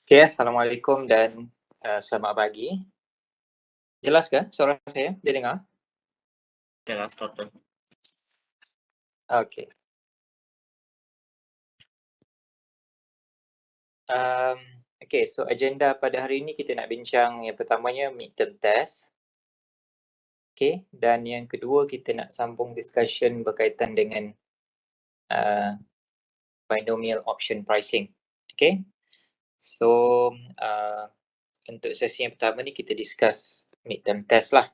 Okay, Assalamualaikum dan selamat pagi. Jelas ke suara saya? Dia dengar? Jelas total. Okay. Okay, so agenda pada hari ini kita nak bincang yang pertamanya midterm test. Okay, dan yang kedua kita nak sambung discussion berkaitan dengan binomial option pricing. Okay, so untuk sesi yang pertama ni kita discuss midterm test lah.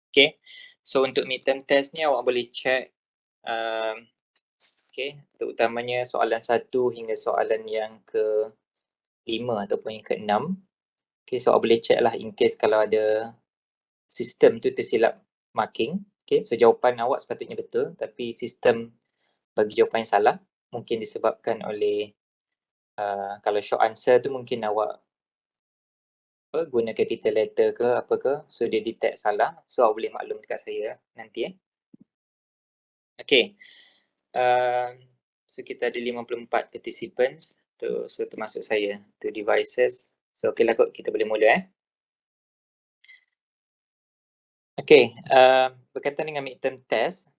Okay, so untuk midterm test ni awak boleh check okay, terutamanya soalan 1 hingga soalan yang ke-5 ataupun yang ke-6. Okay, so awak boleh check lah in case kalau ada sistem tu tersilap marking. Okay, so jawapan awak sepatutnya betul tapi sistem bagi jawapan yang salah. Mungkin disebabkan oleh kalau short answer tu mungkin awak guna capital letter ke apa ke, so dia detect salah. So awak boleh maklum dekat saya nanti Okay. So kita ada 54 participants tu, so termasuk saya, tu devices. So okey lah kot, kita boleh mula Okay, berkaitan dengan midterm test.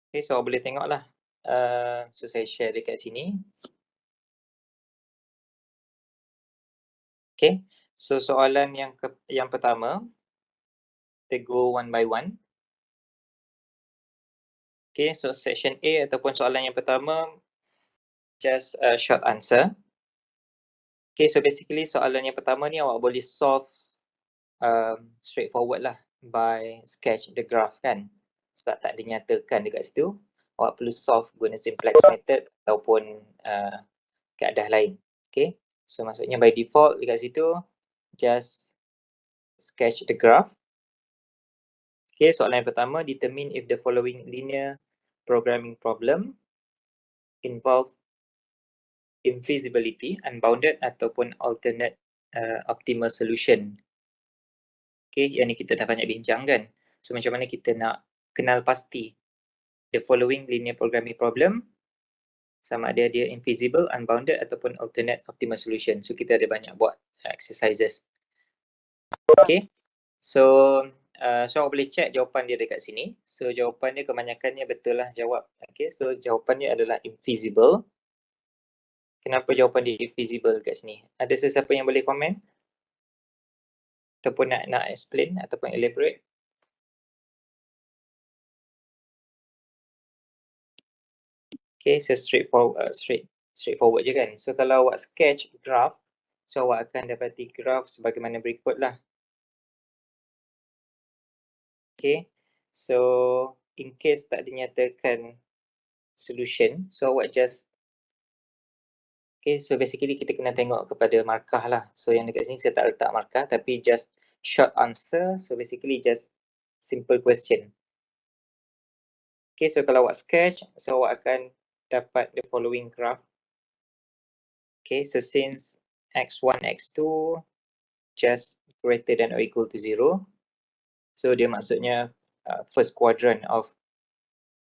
Okay, so awak boleh tengok lah. So saya share dekat sini. Okay, so soalan yang pertama, kita go one by one. Okay, so section A ataupun soalan yang pertama, just a short answer. Okay, so basically soalan yang pertama ni awak boleh solve straightforward lah by sketch the graph kan. Sebab tak dinyatakan dekat situ, awak perlu solve guna simplex method ataupun keadaan lain. Okay, so maksudnya by default dekat situ, just sketch the graph. Okay, soalan yang pertama, determine if the following linear programming problem involve infeasibility, unbounded ataupun alternate optimal solution. Okay, yang ni kita dah banyak bincang kan. So macam mana kita nak kenal pasti the following linear programming problem sama ada dia infeasible, unbounded ataupun alternate optimal solution. So kita ada banyak buat exercises. Okay, so awak boleh check jawapan dia dekat sini. So jawapan dia kebanyakannya betul lah jawab. Okay, so jawapan dia adalah infeasible. Kenapa jawapan dia infeasible kat sini? Ada sesiapa yang boleh komen? Ataupun nak explain ataupun elaborate? Okay, so straightforward je kan. So kalau awak sketch graph, so awak akan dapati graph sebagaimana berikut lah. Okay, so in case tak dinyatakan solution, so awak just okay, so basically kita kena tengok kepada markah lah. So yang dekat sini saya tak letak markah tapi just short answer, so basically just simple question. Okay, so kalau awak sketch, so awak akan dapat the following graph. Okay, so since x1, x2 just greater than or equal to 0, so dia maksudnya first quadrant of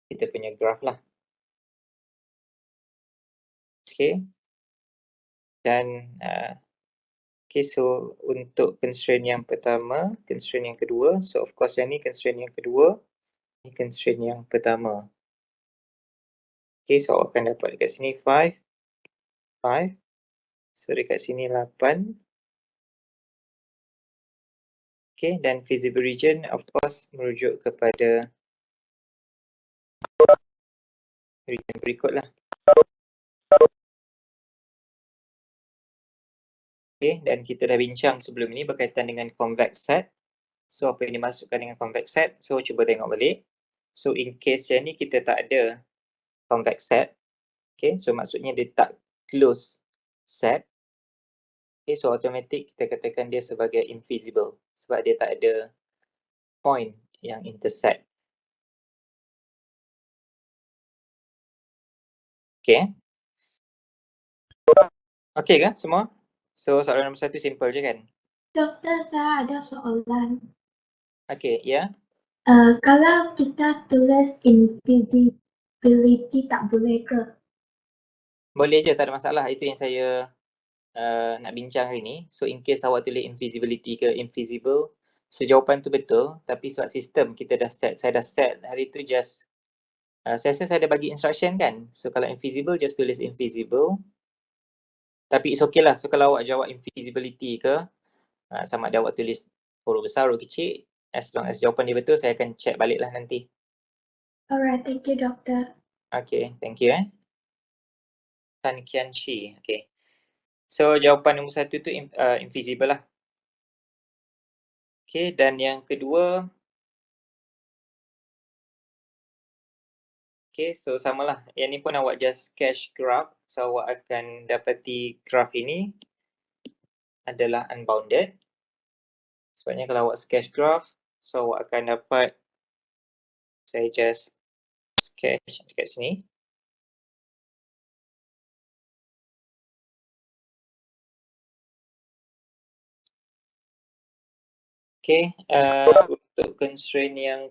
kita punya graph lah. Okay, dan okay, so untuk constraint yang pertama, constraint yang kedua, so of course yang ni constraint yang kedua, ni constraint yang pertama. Okay, so awak akan dapat dekat sini 5, so dekat sini 8. Okay, dan feasible region of course merujuk kepada region berikut lah. Okay, dan kita dah bincang sebelum ini berkaitan dengan convex set. So apa yang dimasukkan dengan convex set, so cuba tengok balik. So in case yang ni kita tak ada convex set, okay, so maksudnya dia tak close set. Okay, so automatic kita katakan dia sebagai infeasible sebab dia tak ada point yang intersect. Okay. Okay kan semua? So soalan nombor 1 simple je kan? Doktor, saya ada soalan. Okay, ya. Kalau kita tulis infeasibility tak boleh ke? Boleh je, tak ada masalah. Itu yang saya nak bincang hari ni. So in case awak tulis invisibility ke invisible, so jawapan tu betul, tapi sebab sistem kita dah set, saya dah set hari tu just saya rasa saya ada bagi instruction kan. So kalau invisible just tulis invisible. Tapi it's okay lah. So kalau awak jawab invisibility ke, sama ada awak tulis huruf besar, huruf kecil, as long as jawapan dia betul, saya akan check balik lah nanti. Alright, thank you, Doctor. Okay, thank you Tan Kian Chi. Okay. So jawapan nombor 1 tu invisible lah. Okay, dan yang kedua, okay, so samalah. Yang ni pun awak just sketch graph. So awak akan dapati graph ini adalah unbounded. Sebabnya kalau awak sketch graph, so awak akan dapat, saya just sketch dekat sini. Okay, untuk constraint yang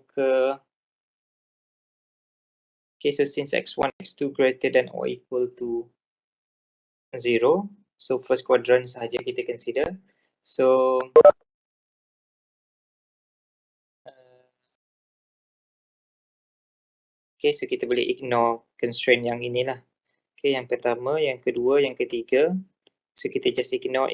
okay, so since x1, x2 greater than or equal to 0, so first quadrant sahaja kita consider. So okay, so kita boleh ignore constraint yang inilah. Okay, yang pertama, yang kedua, yang ketiga. So kita just ignore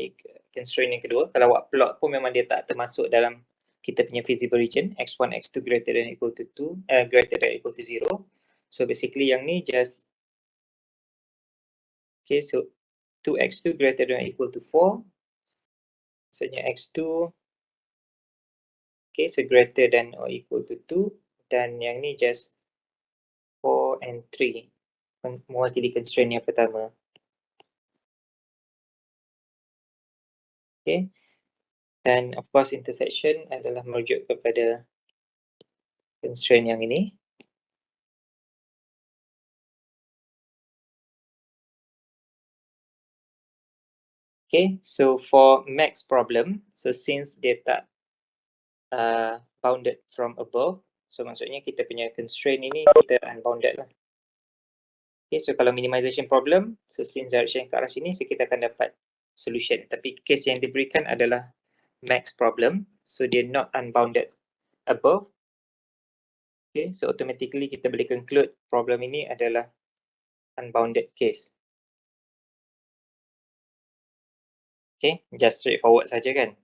constraint yang kedua. Kalau awak plot pun memang dia tak termasuk dalam kita punya feasible region, x1, x2 greater than equal to 2, greater than equal to 0. So basically yang ni just, okay, so 2x2 greater than equal to 4. Maksudnya x2, okay, so greater than or equal to 2. Dan yang ni just 4 and 3. Mewakili constraint yang pertama. Okay. Dan of course intersection adalah merujuk kepada constraint yang ini. Okay, so for max problem, so since dia tak bounded from above, so maksudnya kita punya constraint ini kita unbounded lah. Okay, so kalau minimization problem, so since direction ke arah sini, so kita akan dapat solution. Tapi case yang diberikan adalah max problem, so dia not unbounded above. Okay, so automatically kita boleh conclude problem ini adalah unbounded case. Okay, just straightforward saja kan.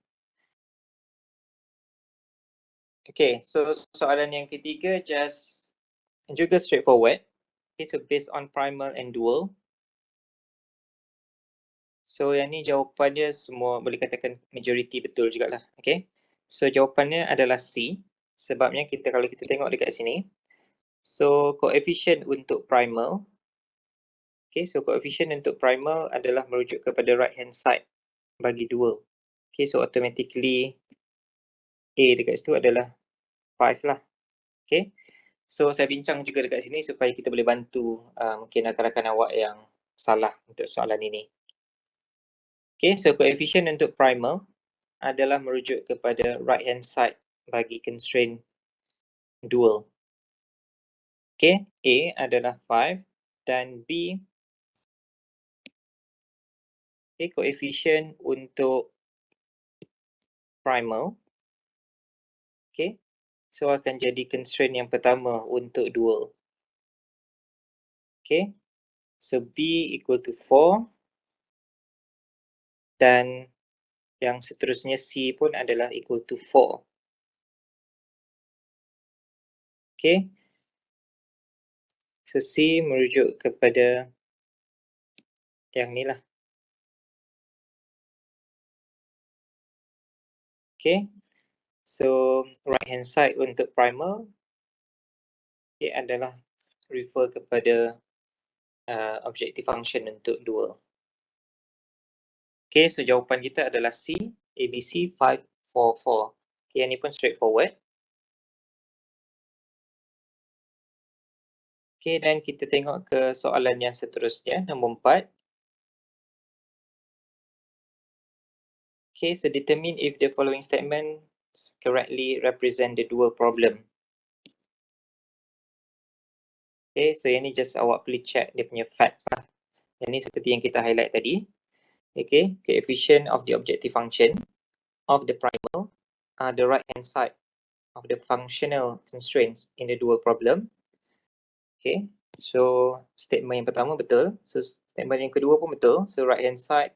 Okay, so soalan yang ketiga just juga straightforward. Okay, so based on primal and dual. So yang ni jawapannya semua boleh katakan majority betul jugalah. Okay, so jawapannya adalah C. Sebabnya kalau kita tengok dekat sini, so coefficient untuk primal, okay, so coefficient untuk primal adalah merujuk kepada right hand side bagi dual. Okay, so automatically A dekat situ adalah 5 lah. Okay, so saya bincang juga dekat sini supaya kita boleh bantu mungkin rakan-rakan awak yang salah untuk soalan ini. Okay, so coefficient untuk primal adalah merujuk kepada right hand side bagi constraint dual. Okay, A adalah 5 dan B, okay, coefficient untuk primal, okay, so akan jadi constraint yang pertama untuk dual. Okay, so B equal to 4 dan yang seterusnya C pun adalah equal to 4. Okay, so C merujuk kepada yang ni lah. Okay, so right hand side untuk primal, okay, adalah refer kepada objective function untuk dual. Okay, so jawapan kita adalah C, ABC 5, 4, 4. Okay, yang ni pun straightforward. Okay, dan kita tengok ke soalan yang seterusnya, nombor 4. Okay, so determine if the following statements correctly represent the dual problem. Okay, so yang ni just awak perlu check dia punya facts lah. Yang ni seperti yang kita highlight tadi. Okay, coefficient of the objective function of the primal are the right hand side of the functional constraints in the dual problem. Okay, so statement yang pertama betul. So statement yang kedua pun betul. So right hand side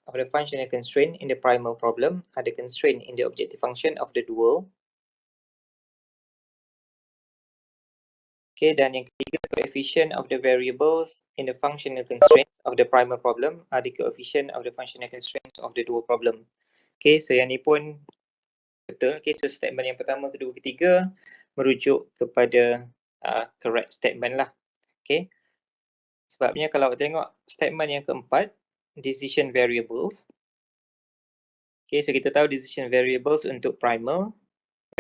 of the functional constraint in the primal problem are the constraint in the objective function of the dual. Okay, dan yang ketiga, coefficient of the variables in the functional constraints of the primal problem are the coefficient of the functional constraints of the dual problem. Okay, so yang ni pun betul. Okay, so statement yang pertama, kedua, ketiga merujuk kepada correct statement lah. Okay, sebabnya kalau tengok statement yang keempat, decision variables. Okay, so kita tahu decision variables untuk primal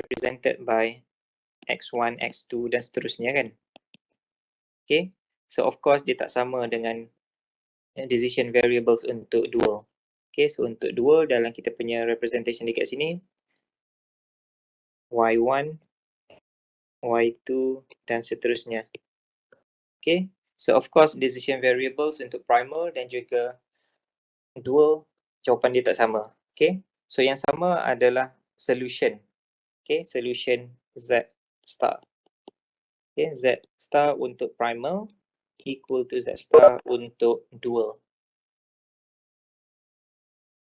represented by x1, x2 dan seterusnya kan. Okay, so of course dia tak sama dengan decision variables untuk dual. Okay, so untuk dual dalam kita punya representation dekat sini, y1, y2 dan seterusnya. Okay, so of course decision variables untuk primal dan juga dual, jawapan dia tak sama. Okay, so yang sama adalah solution. Okay, solution Z star. Okay, Z star untuk primal equal to Z star untuk dual.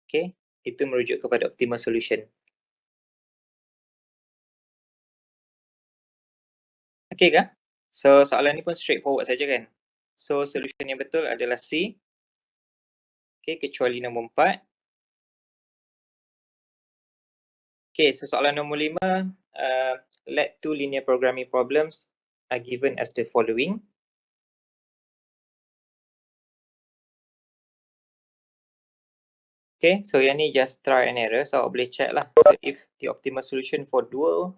Okay, itu merujuk kepada optimal solution. Okay kah? So soalan ni pun straightforward saja kan? So solution yang betul adalah C. Okay, kecuali nombor 4. Okay, so soalan nombor 5. Let two linear programming problems are given as the following. Okay, so yang ni just try and error. So awak boleh check lah. So if the optimal solution for dual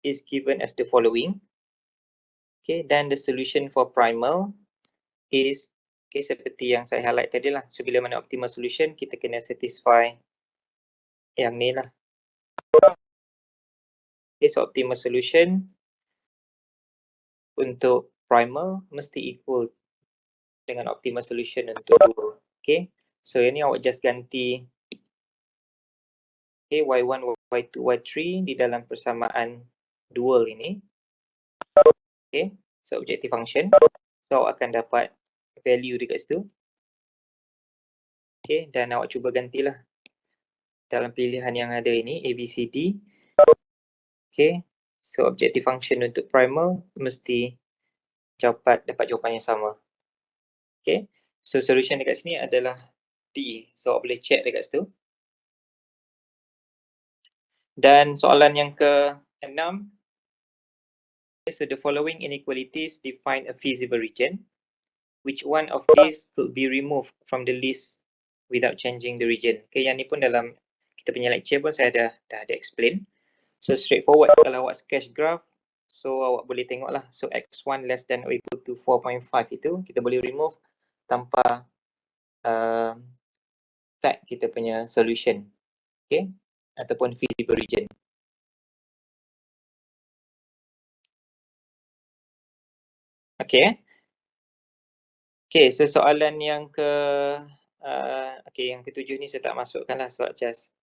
is given as the following. Okay, then the solution for primal is, okay, seperti yang saya highlight tadi lah. So bila mana optimal solution, kita kena satisfy yang ni lah. Okay, so optimal solution untuk primal mesti equal dengan optimal solution untuk dual. Okay, so yang ni awak just ganti okay, y1, y2, y3 di dalam persamaan dual ini. Okay, so objective function. So awak akan dapat value dekat situ. Okay, dan awak cuba gantilah dalam pilihan yang ada ini, A, B, C, D. Okay, so objective function untuk primal mesti dapat jawapan yang sama. Okay, so solution dekat sini adalah D. So awak boleh check dekat situ. Dan soalan yang ke-6. So the following inequalities define a feasible region. Which one of these could be removed from the list without changing the region? Okay, yang ni pun dalam kita punya lecture pun saya dah ada explain. So straightforward, kalau awak sketch graph, so awak boleh tengok lah. So x1 less than or equal to 4.5 itu kita boleh remove tanpa tag kita punya solution. Okay, ataupun feasible region. Okay. Okay, so soalan yang yang ke-7 ni saya tak masukkan lah sebab just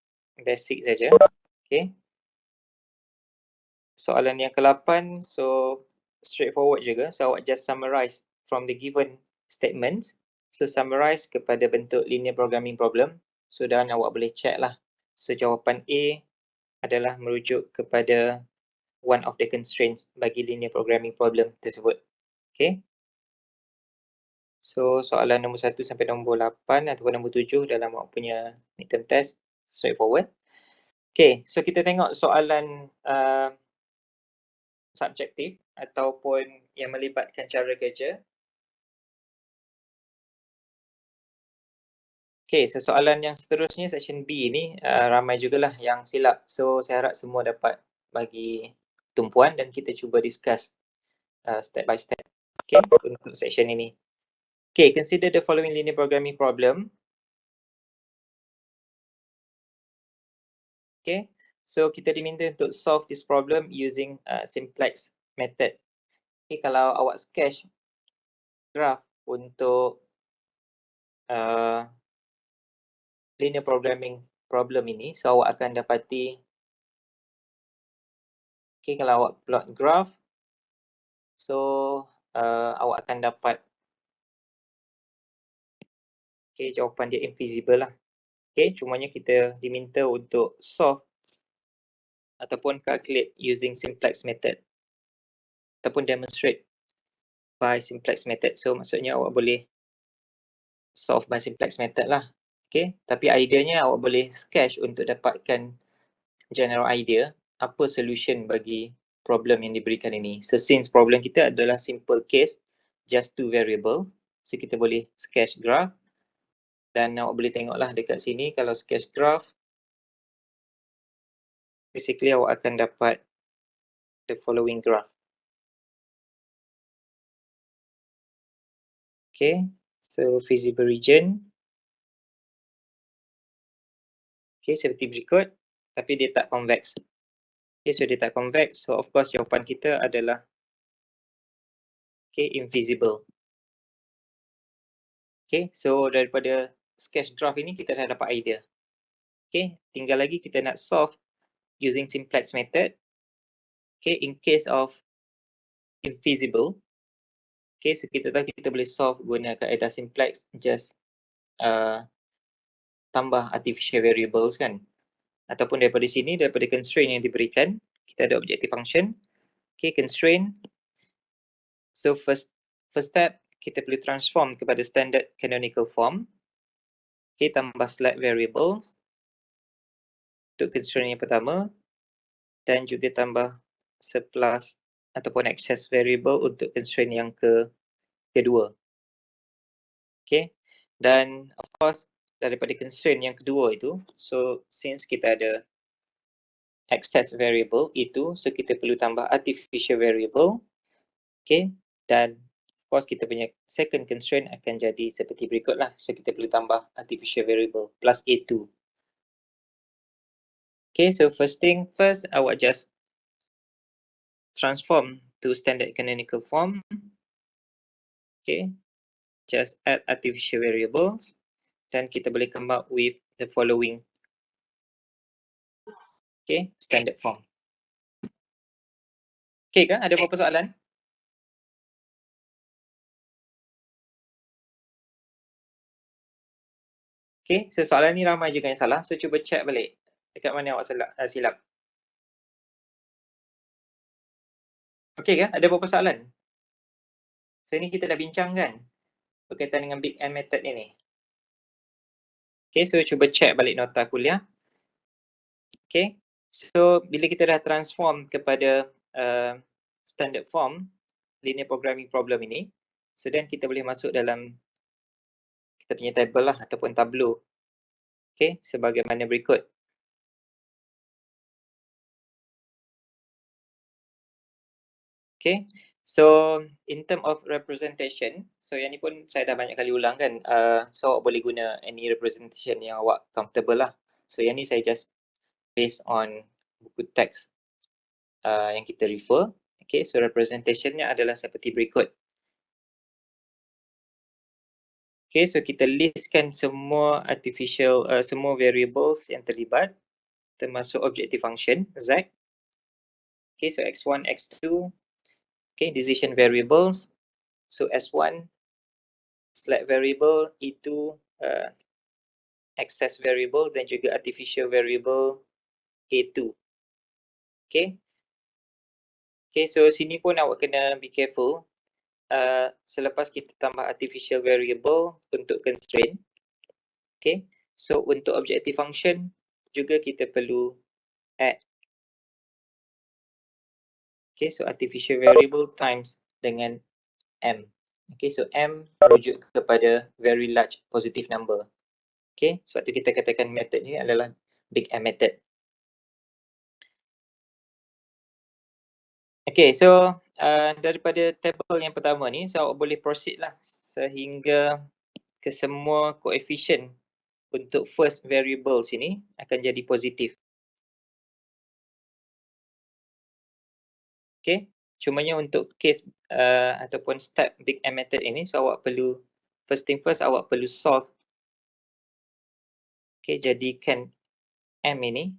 basic saja. Okay. Soalan yang ke-8, so straightforward juga. So awak just summarize from the given statements. So summarize kepada bentuk linear programming problem. So dan awak boleh check lah. So jawapan A adalah merujuk kepada one of the constraints bagi linear programming problem tersebut. Okay. So soalan nombor 1 sampai nombor 8 ataupun nombor 7 dalam awak punya midterm test, straightforward. Okay, so kita tengok soalan subjektif ataupun yang melibatkan cara kerja. Okay, so soalan yang seterusnya section B ni ramai jugalah yang silap. So saya harap semua dapat bagi tumpuan dan kita cuba discuss step by step. Okay, untuk section ini. Okay, consider the following linear programming problem. Okay, so kita diminta untuk solve this problem using simplex method. Okay, kalau awak sketch graph untuk linear programming problem ini, so awak akan dapati, okay, kalau awak plot graph, so awak akan dapat, okay, jawapan dia invisible lah. Okay, cumanya kita diminta untuk solve ataupun calculate using simplex method ataupun demonstrate by simplex method. So maksudnya awak boleh solve by simplex method lah. Okay, tapi ideanya awak boleh sketch untuk dapatkan general idea apa solution bagi problem yang diberikan ini. So since problem kita adalah simple case, just 2 variables, so kita boleh sketch graph dan awak boleh tengoklah dekat sini kalau sketch graph, basically awak akan dapat the following graph. Okay, so feasible region. Okay, seperti berikut, tapi dia tak convex. Okay, so dia tak convex, so of course jawapan kita adalah, okay, invisible. Okay, so daripada sketch graph ini kita dah dapat idea. Okay, tinggal lagi kita nak solve using simplex method. Okay, in case of invisible, okay, so kita tahu kita boleh solve guna kaedah simplex, just tambah artificial variables kan. Ataupun daripada sini, daripada constraint yang diberikan, kita ada objective function. Okay, constraint. So first step, kita perlu transform kepada standard canonical form. Okay, tambah select variables untuk constraint yang pertama dan juga tambah surplus ataupun excess variable untuk constraint yang kedua. Okay, dan of course daripada constraint yang kedua itu, so since kita ada excess variable itu, so kita perlu tambah artificial variable. Okay, dan of course kita punya second constraint akan jadi seperti berikutlah. So kita perlu tambah artificial variable plus A2. Okay, so first thing first, awak just transform to standard canonical form. Okay, just add artificial variables dan kita boleh come up with the following, okay, standard form. Okay ke? Ada apa-apa soalan? Okay, so soalan ni ramai juga yang salah. So cuba check balik dekat mana awak silap. Okay ke? Ada apa-apa soalan? So ni kita dah bincang kan berkaitan dengan Big M method ni. Okay, so cuba check balik nota kuliah. Okay, so bila kita dah transform kepada standard form linear programming problem ini, so then kita boleh masuk dalam kita punya table lah ataupun tableau. Okay, sebagaimana berikut. Okay, so in term of representation, so yang ni pun saya dah banyak kali ulang kan, so awak boleh guna any representation yang awak comfortable lah. So yang ni saya just based on buku teks yang kita refer. Okay, so representationnya adalah seperti berikut. Okay, so kita listkan semua artificial, semua variables yang terlibat termasuk objective function Z. Okay, so X1, X2. Okay, decision variables. So S1, select variable, E2, access variable dan juga artificial variable A2. Okay. Okay, so sini pun awak kena be careful. Selepas kita tambah artificial variable untuk constraint. Okay, so untuk objective function juga kita perlu add. Okay, so artificial variable times dengan M. Okay, so M merujuk kepada very large positive number. Okay, sebab tu kita katakan method ni adalah Big M method. Okay, so daripada table yang pertama ni, so awak boleh proceed lah sehingga ke semua coefficient untuk first variable sini akan jadi positif. Okay, cumanya untuk case ataupun step Big M method ini, so awak perlu, first thing first, awak perlu solve Okay, jadikan M ini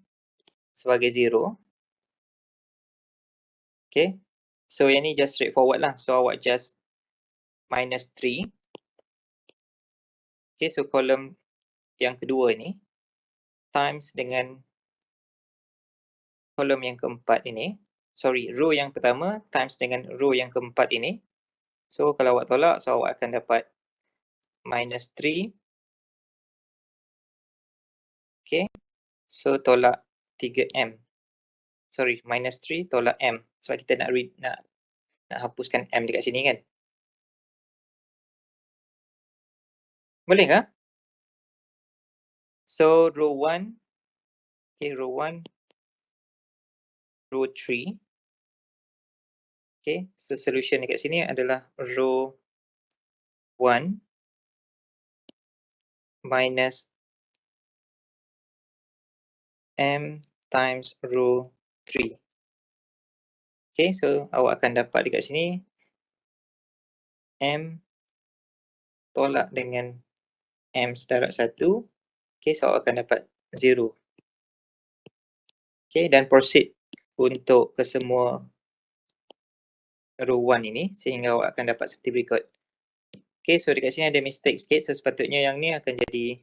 sebagai 0. Okay, so yang ni just straightforward lah. So awak just minus 3. Okay, so kolom yang kedua ni times dengan kolom yang keempat ini. Sorry, row yang pertama times dengan row yang keempat ini. So kalau awak tolak, so awak akan dapat minus 3. Okay, so tolak 3M. Sorry, minus 3 tolak M. Sebab kita nak hapuskan M dekat sini kan. Boleh ke? So row 1. Okay, row 1. Row 3. Okay, so solution dekat sini adalah row 1 minus M times row 3. Okay, so awak akan dapat dekat sini M tolak dengan M sedarab 1. Okay, so awak akan dapat 0. Okay, dan proceed untuk kesemua row 1 ini sehingga awak akan dapat seperti berikut. Okay, so dekat sini ada mistake sikit. So sepatutnya yang ni akan jadi,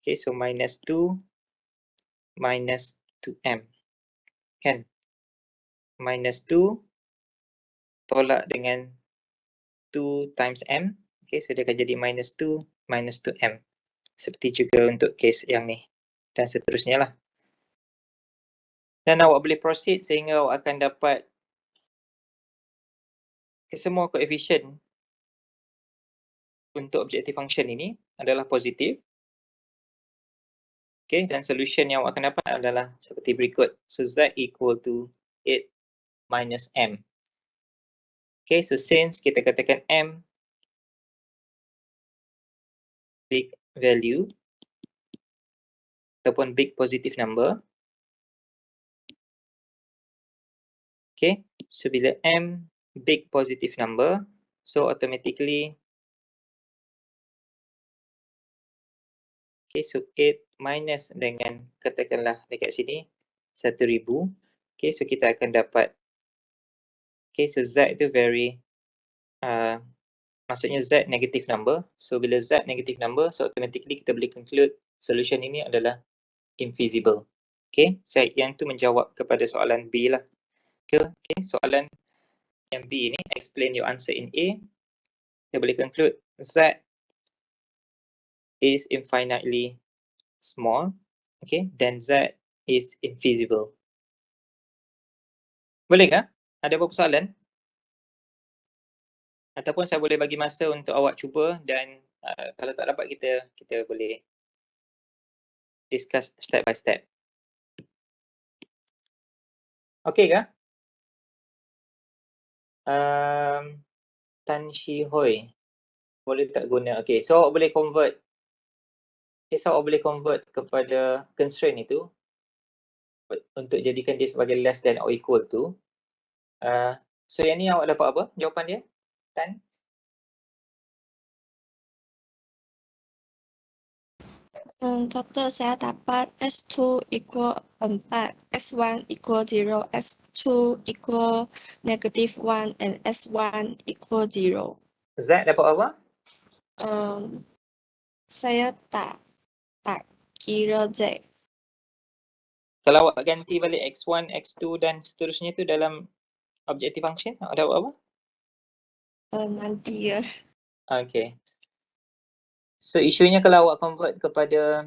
okay, so minus 2 minus 2M. Kan? Minus 2 tolak dengan 2 times M. Okay, so dia akan jadi minus 2 minus 2M. Seperti juga untuk case yang ni. Dan seterusnya lah. Dan awak boleh proceed sehingga awak akan dapat kesemua koefisien untuk objective function ini adalah positif. Okay, dan solution yang awak akan dapat adalah seperti berikut. So Z equal to 8 minus M. Okay, so since kita katakan M big value ataupun big positive number. Okay, so bila M big positive number, so automatically, okay, so 8 minus dengan katakanlah dekat sini 1000. Okay, so kita akan dapat, okay, so Z itu very, maksudnya Z negative number. So bila Z negative number, so automatically kita boleh conclude solution ini adalah invisible. Okay, so yang tu menjawab kepada soalan B lah. Okay, soalan yang B ni, explain your answer in A. Kita boleh conclude Z is infinitely small. Okay, then Z is invisible. Boleh ke? Ada apa soalan? Ataupun saya boleh bagi masa untuk awak cuba dan kalau tak dapat kita boleh discuss step by step. Okay ke? Tan Shi Hoi, boleh tak guna? Okay, so awak boleh convert. Okay, so awak boleh convert kepada constraint itu untuk jadikan dia sebagai less than or equal to. So yang ni awak dapat apa jawapan dia? Tan? Doktor, saya dapat S2 equal 4, S1 equal 0, S2 equal negative 1, and S1 equal 0. Z dapat apa? Saya tak kira Z. Kalau awak ganti balik X1, X2 dan seterusnya tu dalam objective function, awak dapat apa? Nanti ya. Okay. So isunya kalau awak convert kepada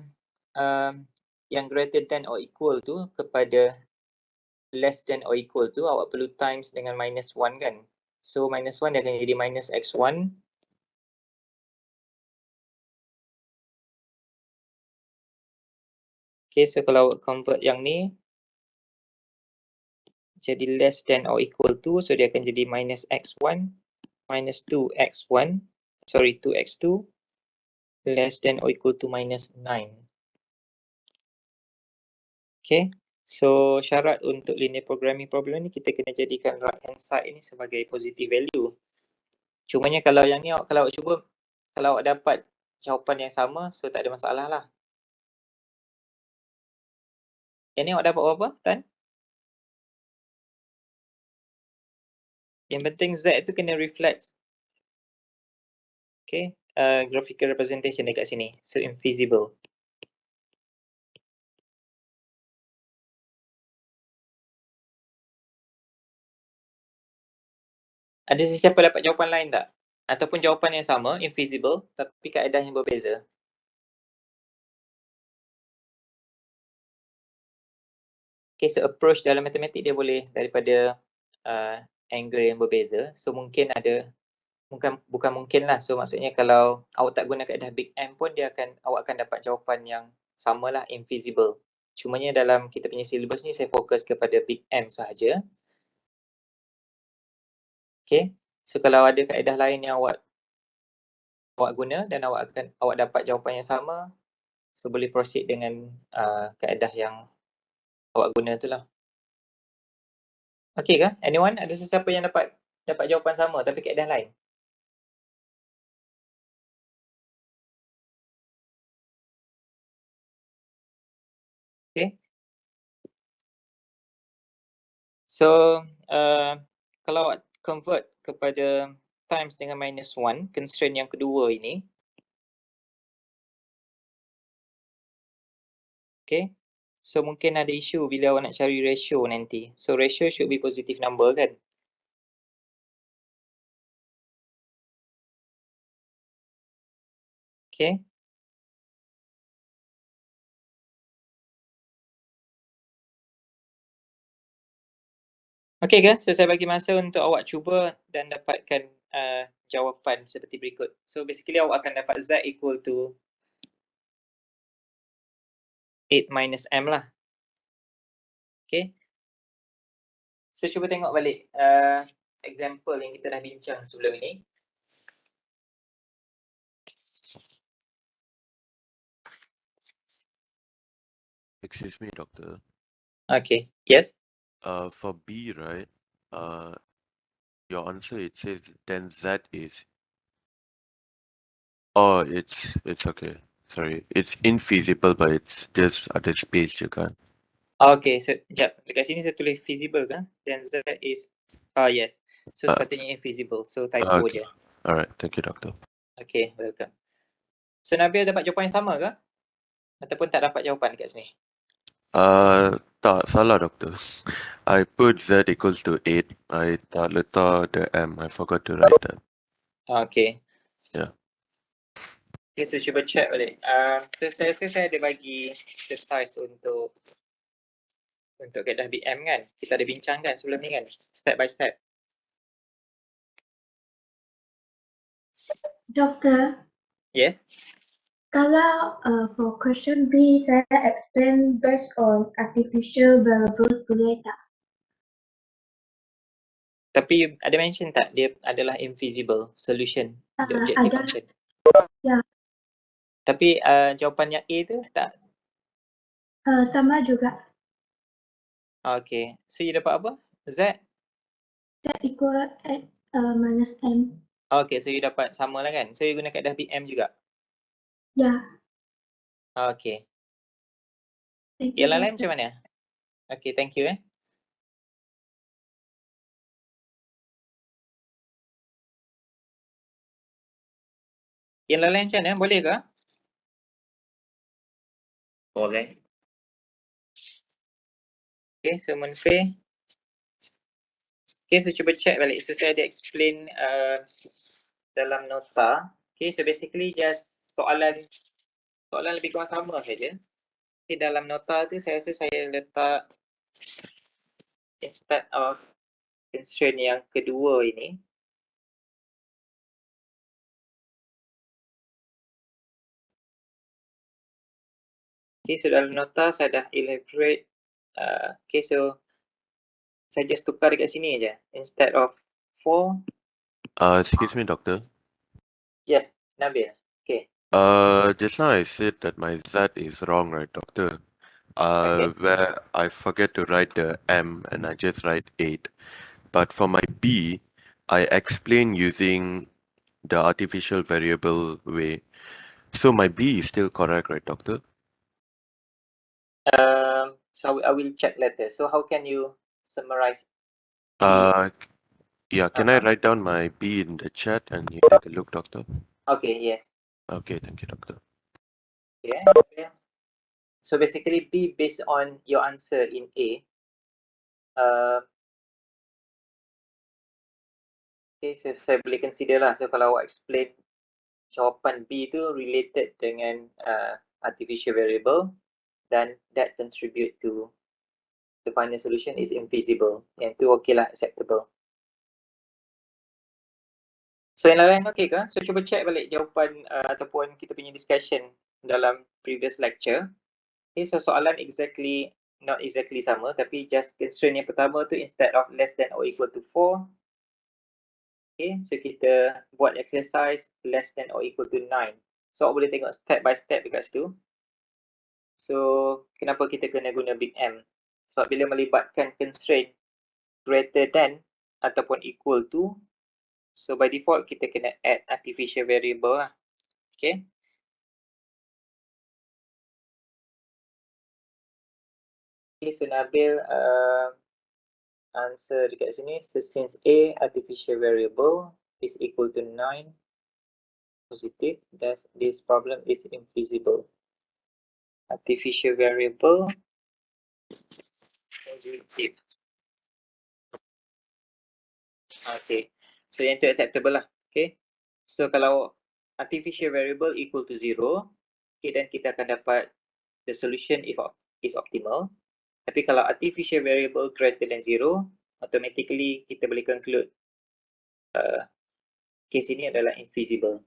yang greater than or equal tu kepada less than or equal tu, awak perlu times dengan minus 1 kan. So minus 1 dia akan jadi minus X1. Okay, so kalau awak convert yang ni jadi less than or equal to, so dia akan jadi minus X1 minus 2X1, sorry 2X2 less than or equal to minus 9. Okay, so syarat untuk linear programming problem ni kita kena jadikan right hand side ini sebagai positive value. Cumanya kalau yang ni kalau awak cuba, kalau awak dapat jawapan yang sama, so tak ada masalah lah. Yang ni awak dapat berapa, Tan? Yang penting Z tu kena reflect. Okay, graphical representation dekat sini. So invisible. Ada sesiapa dapat jawapan lain tak? Ataupun jawapan yang sama, invisible, tapi kaedah yang berbeza. Okay, so approach dalam matematik dia boleh daripada angle yang berbeza. So mungkin ada, bukan mungkin lah. So maksudnya kalau awak tak guna kaedah Big M pun awak akan dapat jawapan yang samalah, invisible. Cumanya dalam kita punya syllabus ni saya fokus kepada Big M sahaja. Okay, so kalau ada kaedah lain yang awak guna dan awak dapat jawapan yang sama, so boleh proceed dengan kaedah yang awak guna tu lah. Okay ke? Anyone? Ada sesiapa yang dapat jawapan sama tapi kaedah lain? Okay. So kalau awak convert kepada times dengan minus 1, constraint yang kedua ini. Okay. So mungkin ada isu bila awak nak cari ratio nanti. So ratio should be positive number kan? Okay. Okay ke? So saya bagi masa untuk awak cuba dan dapatkan jawapan seperti berikut. So basically awak akan dapat Z equal to 8 minus M lah. Okay. So cuba tengok balik example yang kita dah bincang sebelum ini. Excuse me, doctor. Okay. Yes. For B, right? Your answer, it says then Z is. Oh, it's okay. Sorry, it's infeasible, but it's just ada space juga. Okay, so sekejap. Dekat sini saya tulis feasible kan? Then Z is yes. So sepatutnya infeasible. So typo okay. je. Alright, thank you, doctor. Okay, welcome. So Nabil dapat jawapan yang sama ke? Ataupun tak dapat jawapan dekat sini? Tak salah, doctor. I put Z equals to 8. I tak letak the M. I forgot to write that. Okay. Yeah. Okay, so cuba check balik. So saya rasa saya ada bagi exercise untuk kaedah BM kan? Kita ada bincang kan sebelum ni kan? Step by step. Doctor, Yes? kalau for question B saya explain based on artificial variables boleh tak? Tapi ada mention tak dia adalah invisible solution, the objective ada. function? Ya. Tapi jawapan yang A tu tak? Sama juga. Okay. So you dapat apa? Z? Z equal minus M. Okay, so you dapat sama lah kan? So you guna kaedah BM juga? Ya. Okay. Thank you, Yang lain doctor. macam mana? Okay, thank you Yang lain macam mana? Boleh ke? Boleh. Okay, so Munfir. Okay, so cuba check balik. So saya ada explain dalam nota. Okay, so basically just soalan lebih kurang sama saja. Okay, dalam nota tu saya rasa saya letak instead of constraint yang kedua ini. Okay, so dalam nota saya dah elaborate. Okay, so saya just tukar dekat sini je. Instead of 4. Excuse me, doctor. Yes, Nabil. Okay. Just now I said that my Z is wrong, right, doctor? Okay. Where I forget to write the M and I just write 8. But for my B, I explain using the artificial variable way. So my B is still correct, right, doctor? So I will check later. So how can you summarize? Yeah, can I write down my B in the chat and you take a look, doctor? Okay, yes. Okay, thank you, doctor. Yeah. So basically B based on your answer in A. Okay, so saya boleh consider lah. So kalau awak explain jawapan B tu related dengan artificial variable, then that contribute to the final solution is invisible. Yang tu okay lah, acceptable. So yang lain okay ke? So cuba check balik jawapan ataupun kita punya discussion dalam previous lecture. Okay, so soalan not exactly sama, tapi just constraint yang pertama tu instead of less than or equal to 4. Okay, so kita buat exercise less than or equal to 9. So awak boleh tengok step by step dekat situ. So kenapa kita kena guna big M? Sebab bila melibatkan constraint greater than ataupun equal to, so by default kita kena add artificial variable lah. Okay. Okay, so Nabil answer dekat sini. So since A artificial variable is equal to 9 positive, thus this problem is invisible. Artificial variable positive. Okay, so yang tu acceptable lah. Okay, so kalau artificial variable equal to 0, okay, dan kita akan dapat the solution if is optimal. Tapi kalau artificial variable greater than 0, automatically kita boleh conclude case ini adalah invisible.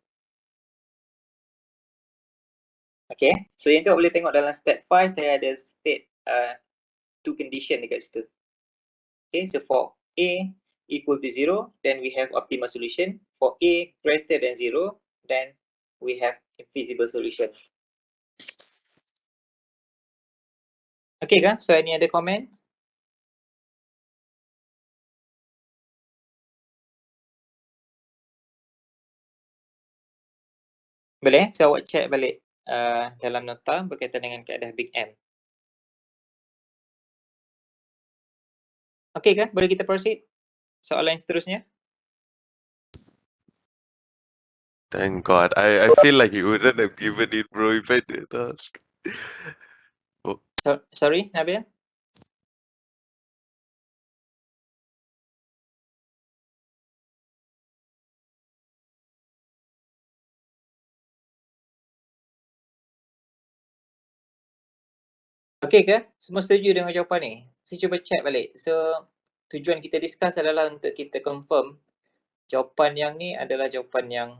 Okay, so yang tu boleh tengok dalam step 5 saya ada state two condition dekat situ. Okay, so for A equal to 0, then we have optimal solution. For A greater than 0, then we have invisible solution. Okay kan? So any other comments? Boleh? So awak check balik dalam nota berkaitan dengan kaedah big M. Okay kan? Boleh kita proceed? Soalan seterusnya. Thank God. I feel like you wouldn't have given it, bro, if I did ask. Sorry, Nabil? Okay ke? Semua setuju dengan jawapan ni? Saya cuba check balik. So, tujuan kita discuss adalah untuk kita confirm jawapan yang ni adalah jawapan yang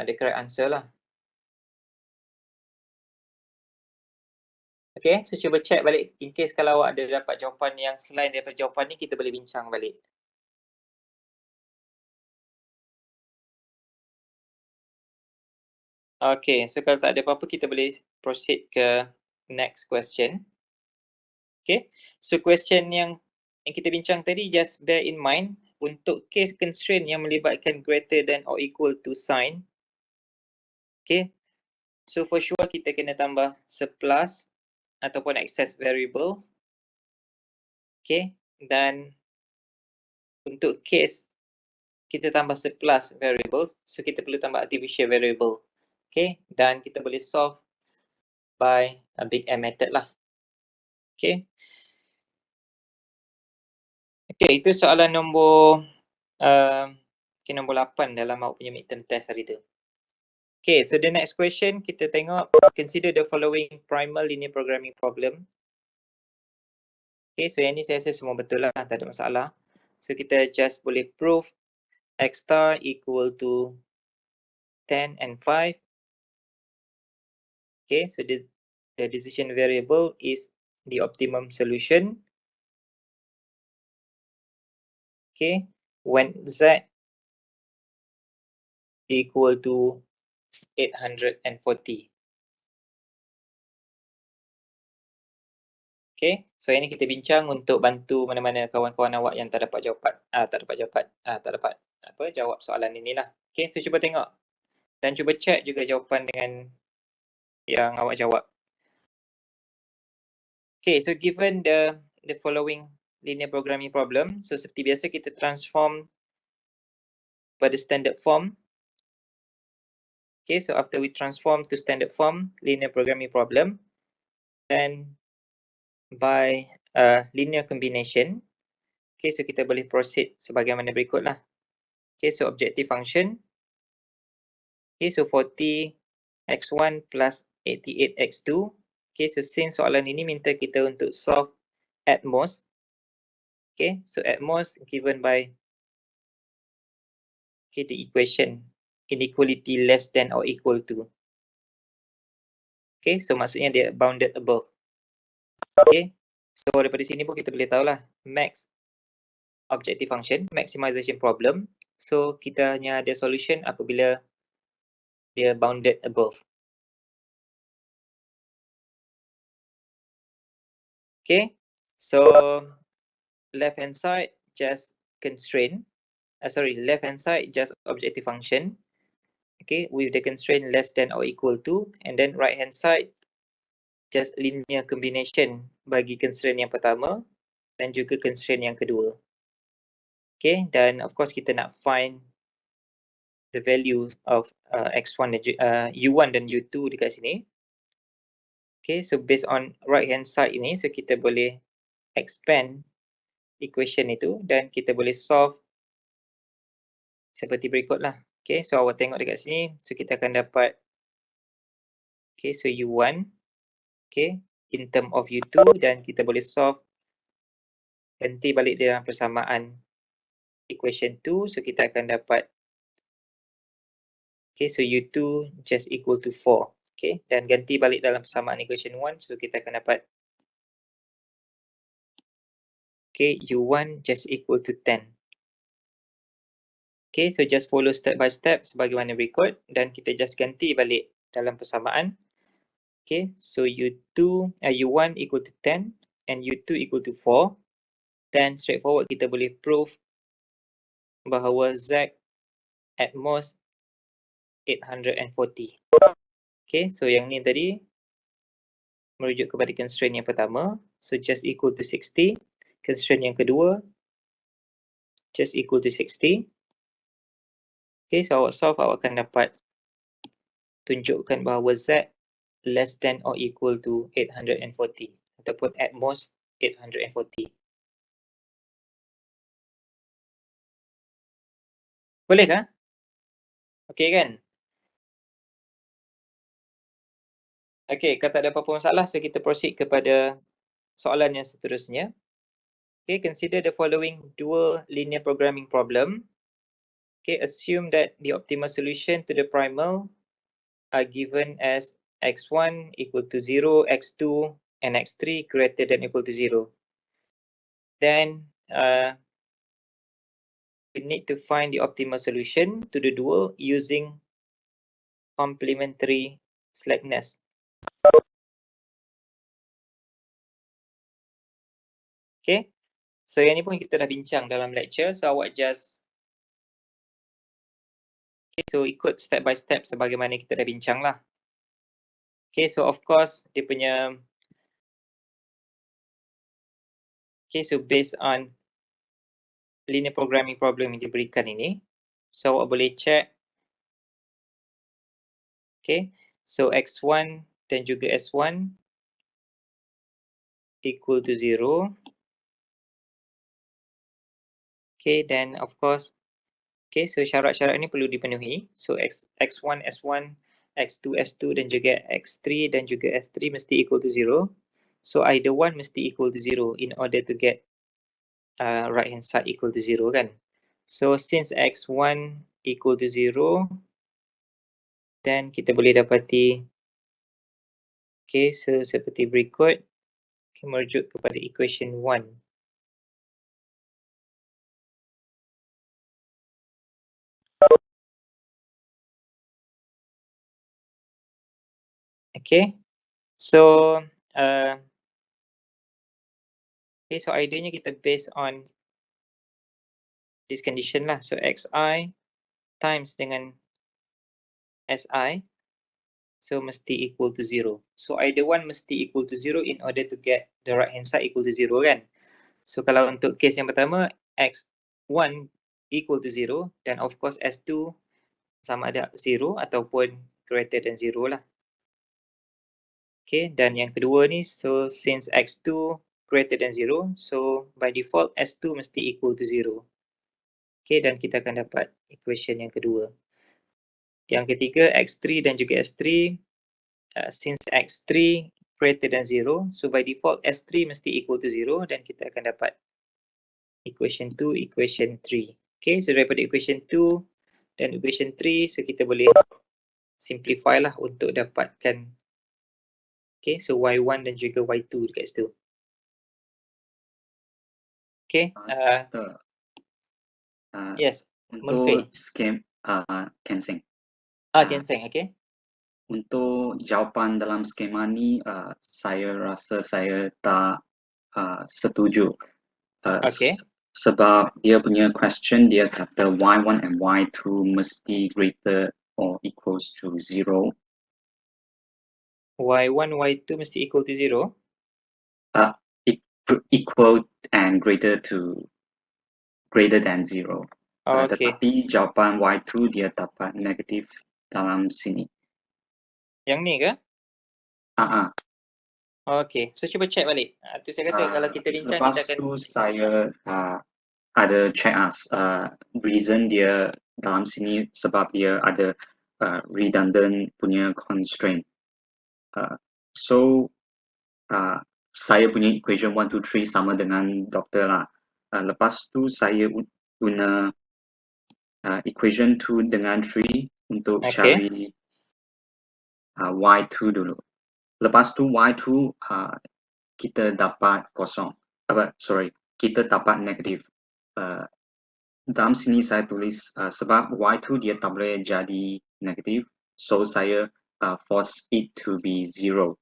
the correct answer lah. Okay, so cuba check balik. In case kalau awak ada dapat jawapan yang selain daripada jawapan ni, kita boleh bincang balik. Okay, so kalau tak ada apa-apa, kita boleh proceed ke next question. Okay, so question yang kita bincang tadi, just bear in mind, untuk case constraint yang melibatkan greater than or equal to sign, okay, so for sure kita kena tambah surplus ataupun excess variables. Okay, dan untuk case kita tambah surplus variables, so kita perlu tambah artificial variable. Okay, dan kita boleh solve by a big M method lah. Okay. Okay, itu soalan nombor nombor 8 dalam awak punya midterm test hari tu. Okay, so the next question kita tengok, consider the following primal linear programming problem. Okay, so yang ni saya rasa semua betul lah, tak ada masalah. So kita just boleh prove x star equal to 10 and 5. Okay, so the decision variable is the optimum solution. Okay, when z equal to 840. Okay, so yang ni kita bincang untuk bantu mana-mana kawan-kawan awak yang tak dapat jawab soalan inilah. Okay, so cuba tengok. Dan cuba check juga jawapan dengan yang awak jawab. Okay, so given the following linear programming problem, so seperti biasa kita transform pada standard form. Okay, so after we transform to standard form linear programming problem, then by linear combination, okay, so kita boleh proceed sebagaimana berikutlah. Okay, so objective function. Okay, so 40x1 plus 88x2. Okay, so since soalan ini minta kita untuk solve at most. Okay, so at most given by the equation inequality less than or equal to. Okay, so maksudnya dia bounded above. Okay, so daripada sini pun kita boleh tahulah max objective function, maximization problem. So kita hanya ada solution apabila dia bounded above. Okay, so left hand side just constraint. Left hand side just objective function. Okay, with the constraint less than or equal to, and then right hand side just linear combination bagi constraint yang pertama dan juga constraint yang kedua. Okay, dan of course kita nak find the value of x1 dan u1 dan u2 dekat sini. Okay, so based on right hand side ini, so kita boleh expand equation itu dan kita boleh solve seperti berikutlah. Okay, so awak tengok dekat sini, so kita akan dapat, okay, so u1, okay, in term of u2 dan kita boleh solve ganti balik dalam persamaan equation 2, so kita akan dapat, okay, so u2 just equal to 4. Okay, dan ganti balik dalam persamaan equation 1, so kita akan dapat, okay, u1 just equal to 10. Okay, so just follow step by step sebagaimana berikut dan kita just ganti balik dalam persamaan. Okay, so u1 equal to 10 and u2 equal to 4. Then straightforward kita boleh prove bahawa z at most 840. Okay, so yang ni tadi merujuk kepada constraint yang pertama, so just equal to 60. Constraint yang kedua just equal to 60. Okay, so awak solve, awak akan dapat tunjukkan bahawa z less than or equal to 840 ataupun at most 840. Boleh kah? Okay kan? Okay, kalau tak ada apa-apa masalah, so kita proceed kepada soalan yang seterusnya. Okay, consider the following dual linear programming problem. Okay, assume that the optimal solution to the primal are given as x1 equal to 0, x2 and x3 greater than equal to 0. Then we need to find the optimal solution to the dual using complementary slackness. Okay, so yang ni pun kita dah bincang dalam lecture, so awak just so ikut step by step sebagaimana kita dah bincang lah. Okay, so of course dia punya, okay, so based on linear programming problem yang diberikan ini, so awak boleh check, okay, so x1 dan juga s1 equal to 0. Okay, then of course, okay, so syarat-syarat ini perlu dipenuhi. So x1, s1, x2, s2 dan juga x3 dan juga s3 mesti equal to 0. So either one mesti equal to 0 in order to get right hand side equal to 0 kan. So since x1 equal to 0, then kita boleh dapati, okay, so seperti berikut, okay, merujuk kepada equation 1. Okay, so okay, so idenya kita based on this condition lah. So xi times dengan Si, so mesti equal to 0. So either one mesti equal to 0 in order to get the right hand side equal to 0 kan. So kalau untuk case yang pertama, x1 equal to 0, dan of course s2 sama ada 0 ataupun greater than 0 lah. Okay, dan yang kedua ni, so since x2 greater than 0, so by default s2 mesti equal to 0. Okay, dan kita akan dapat equation yang kedua. Yang ketiga, x3 dan juga s3, since x3 greater than 0, so by default s3 mesti equal to 0, dan kita akan dapat equation 2, equation 3. Okay, so daripada equation 2 dan equation 3, so kita boleh simplify lah untuk dapatkan, okay, so y1 dan juga y2 dekat situ. Okay, yes, Munfei. Untuk skema Kensing. Tian Seng, okay. Untuk jawapan dalam skema ni, saya rasa saya tak setuju. Okay. Sebab dia punya question, dia kata y1 and y2 mesti greater or equals to 0. Y1, Y2 mesti equal to 0. Equal and greater than 0. Okay. Tetapi jawapan y2 dia dapat negatif dalam sini. Yang ni ke? Okay, so cuba check balik. Tu saya kata kalau kita bincang Lepas kita akan tu saya ada check reason dia dalam sini sebab dia ada redundant punya constraint. So saya punya equation 1, 2, 3 sama dengan doktor lah. Lepas tu saya guna equation 2 dengan 3 untuk cari y2 dulu. Lepas tu y2 kita dapat kosong. Kita dapat negatif. Dalam sini saya tulis sebab y2 dia tak boleh jadi negatif, so saya force it to be 0.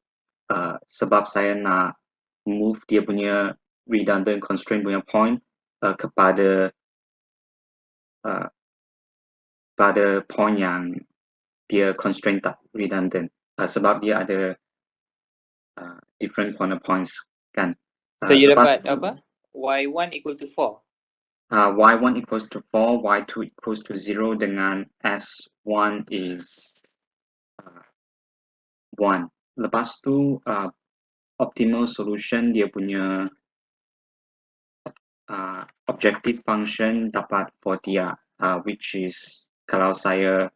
Sebab saya nak move dia punya redundant constraint punya point kepada pada point yang dia constraint tak redundant. Sebab dia ada different corner points kan. So you dapat apa? Y1 equal to 4. Y1 equals to 4, Y2 equals to 0 dengan S1 is 1. Lepas tu optimal solution dia punya objective function dapat 4 dia, which is kalau saya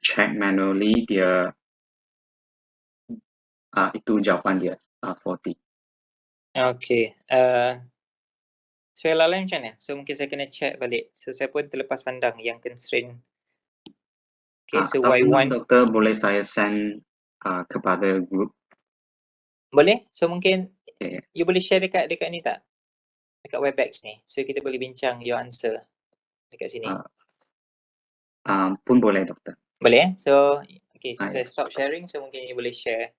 check manually dia itu jawapan dia 40. Okay. So yang lain macam mana? So mungkin saya kena check balik. So saya pun terlepas pandang yang constraint. Okay, so Y1. Doktor boleh saya send kepada group? Boleh? So mungkin Okay. you boleh share dekat ni tak? Dekat Webex ni. So kita boleh bincang your answer dekat sini. Pun boleh doktor. Boleh? So okay, so saya Yes. stop sharing. So mungkin you boleh share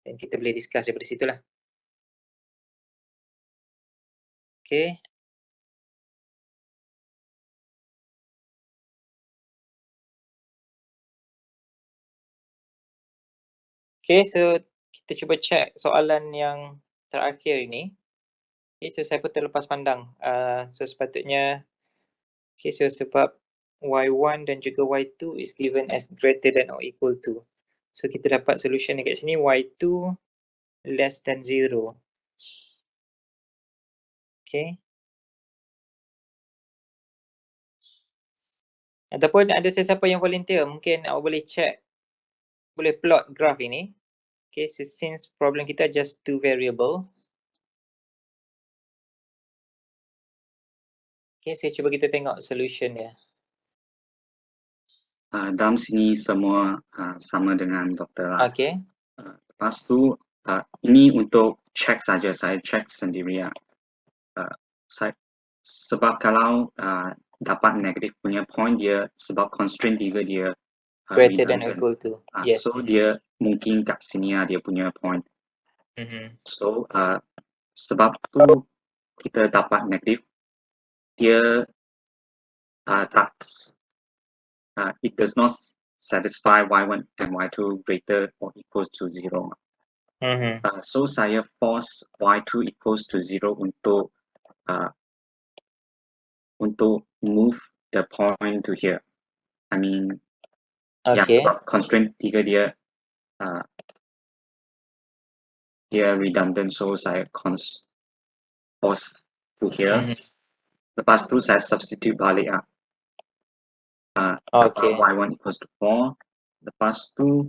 dan kita boleh discuss daripada situ lah. Okay. Okay, so kita cuba check soalan yang terakhir ini. Okay, so saya pun terlepas pandang. So sepatutnya, okay, so sebab Y1 dan juga Y2 is given as greater than or equal to. So kita dapat solution dekat sini Y2 less than 0. Okay. Ataupun ada sesiapa yang volunteer, mungkin awak boleh check, boleh plot graph ini. Okay, so since problem kita just 2 variables. Okay, saya cuba kita tengok solution dia. Dalam sini semua sama dengan doktor lah. Okay. Lepas tu ini untuk check saja, saya check sendiri ya. Sebab kalau dapat negatif punya point dia sebab constraint dia Greater than or equal to. Yes. So dia mungkin kat sini dia punya point. So sebab tu kita dapat negatif, dia it does not satisfy y1 and y2 greater or equals to 0. So saya force y2 equals to 0 untuk move the point to here. I mean, Okay. sebab constraint 3 dia redundant, so saya force to here. Lepas tu saya substitute balik Okay. y1 equals to 4. Lepas tu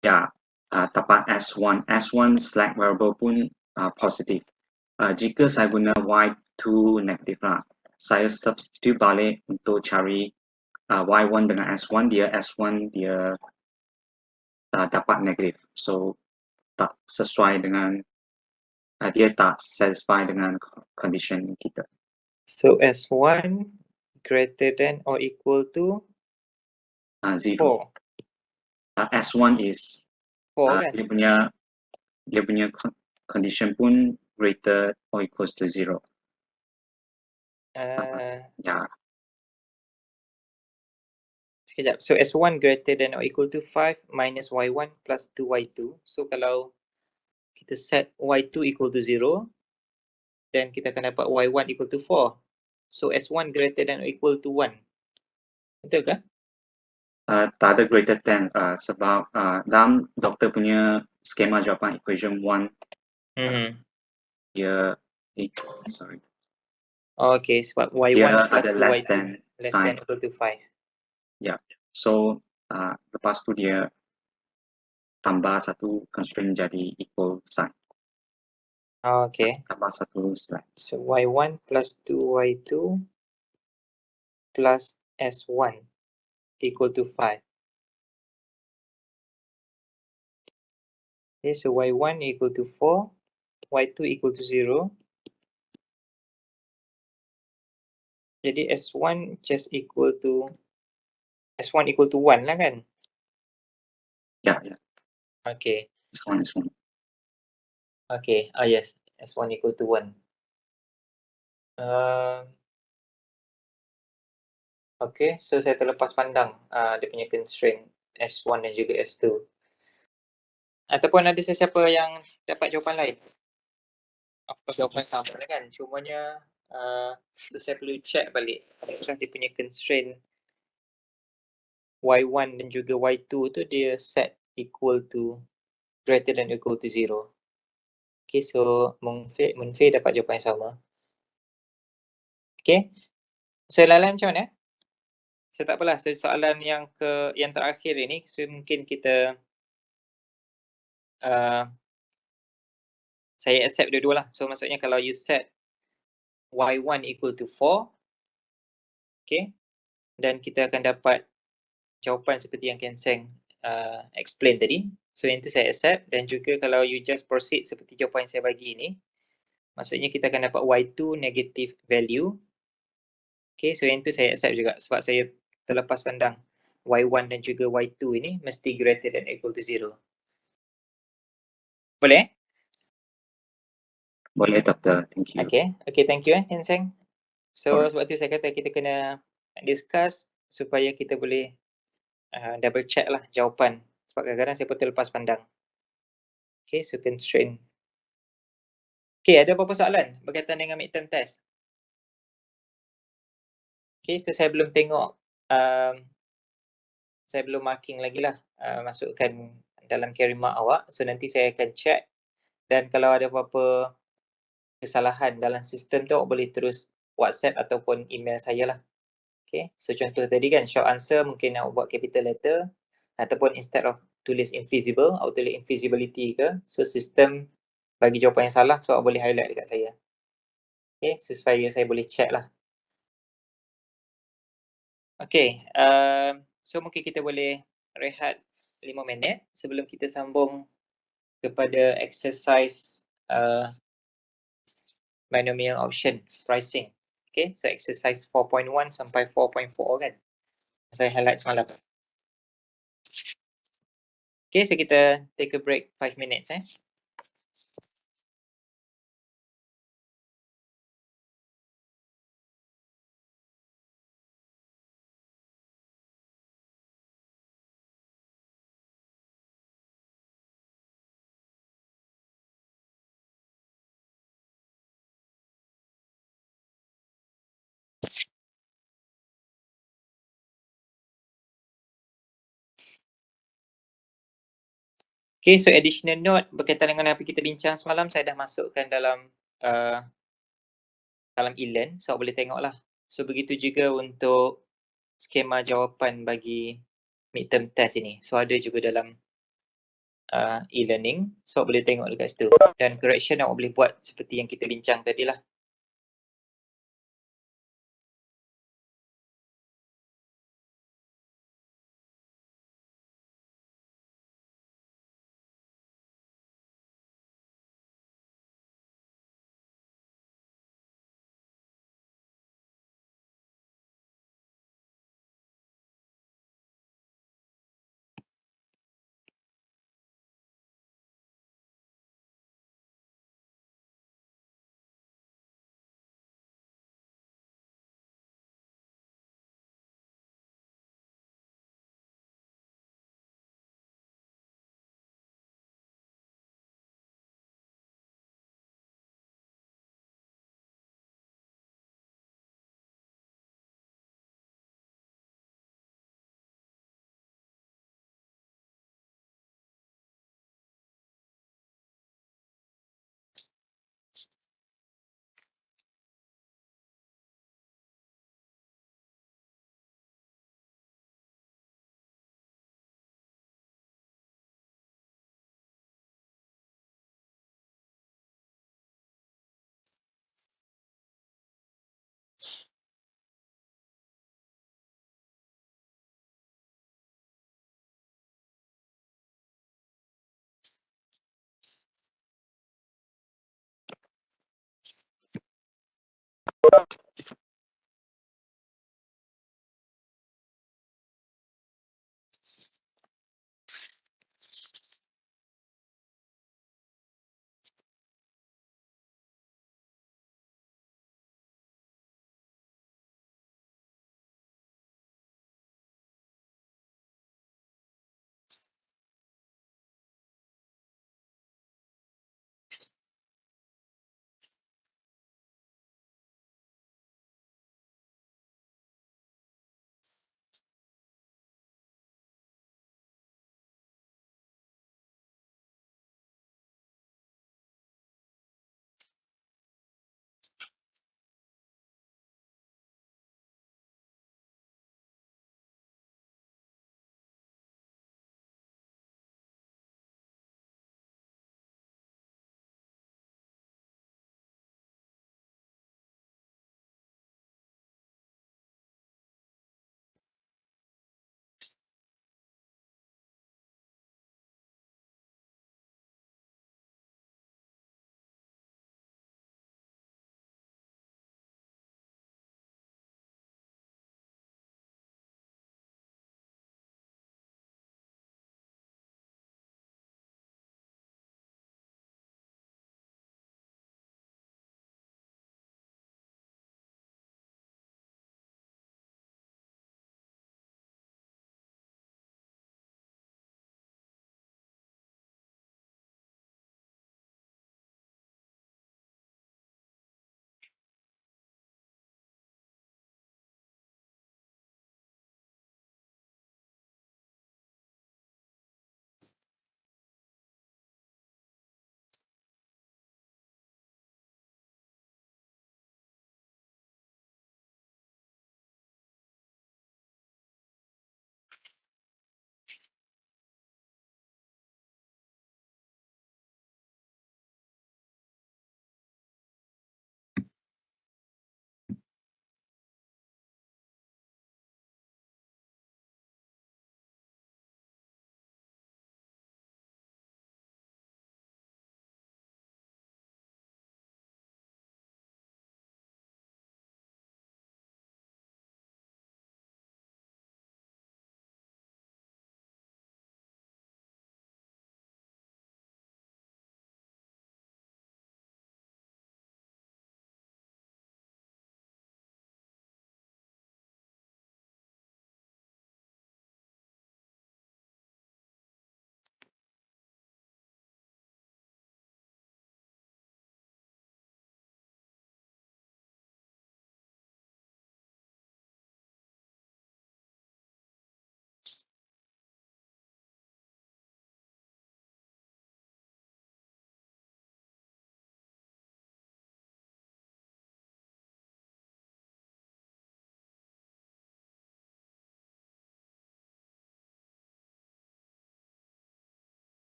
dapat S1 slack variable pun positif. Jika saya guna y2 negatif lah, saya substitute balik untuk cari y1 dengan S1 dia dapat negatif. So tak sesuai dengan dia tak satisfy dengan condition kita. So S1 greater than or equal to 0. 4. S1 is 4 kan? dia punya condition pun greater or equals to 0. Sekejap. So S1 greater than or equal to 5 minus Y1 plus 2Y2. So kalau kita set Y2 equal to 0, then kita akan dapat Y1 equal to 4. So S1 greater than or equal to 1. Betul ke? Tak ada greater than sebab dalam doktor punya skema jawapan equation 1 dia sorry. Okay, sebab Y1 dia plus ada 2Y2 less than less sign. than equal to 5. So lepas tu dia tambah satu constraint jadi equal sign. Okay. Tambah satu slack. So Y1 plus 2Y2 plus S1 equal to 5. Okay, so Y1 equal to 4, Y2 equal to 0. Jadi S1 just equal to S1 equal to 1 lah kan? Yeah. Okay. This one is 1. Okay. Yes. S1 equal to 1. Okay. So saya terlepas pandang dia punya constraint S1 dan juga S2. Ataupun ada sesiapa yang dapat jawapan lain? Of course jawapan sama lah kan? Cumanya so saya perlu check balik adakah dia punya constraint Y1 dan juga Y2 tu dia set equal to greater than or equal to 0. Okay, so Munfir dapat jawapan yang sama. Okay, so soalan macam mana? So tak apalah, so soalan yang terakhir ini, so mungkin kita saya accept dua-dua lah. So maksudnya kalau you set Y1 equal to 4, okay, dan kita akan dapat jawapan seperti yang Ken Seng explain tadi. So yang tu saya accept, dan juga kalau you just proceed seperti jawapan yang saya bagi ni, maksudnya kita akan dapat Y2 negative value. Okay, so yang tu saya accept juga sebab saya terlepas pandang Y1 dan juga Y2 ini mesti greater than equal to 0. Boleh? Boleh, Doktor. Thank you. Okay, thank you Ken Seng. So sebab tu saya kata kita kena discuss supaya kita boleh double check lah jawapan. Sebab kadang-kadang saya pun terlepas pandang. Okay, so constraint. Okay, ada apa-apa soalan berkaitan dengan midterm test? Okay, so saya belum tengok, saya belum marking lagi lah masukkan dalam carry mark awak. So nanti saya akan check, dan kalau ada apa-apa kesalahan dalam sistem tu awak boleh terus WhatsApp ataupun email saya lah. Okay, so contoh tadi kan short answer mungkin awak buat capital letter, ataupun instead of tulis invisible, awak tulis invisibility ke. So sistem bagi jawapan yang salah, so awak boleh highlight dekat saya. Okay, so supaya saya boleh check lah. Okay, so mungkin kita boleh rehat 5 minit sebelum kita sambung kepada exercise binomial option pricing. Okay, so exercise 4.1 sampai 4.4 kan saya highlight semalam. Okay, so kita take a break 5 minutes Okay, so additional note berkaitan dengan apa kita bincang semalam, saya dah masukkan dalam e-learn, so boleh tengoklah. So begitu juga untuk skema jawapan bagi midterm test ini. So ada juga dalam e-learning, so boleh tengok dekat situ. Dan correction awak boleh buat seperti yang kita bincang tadi lah.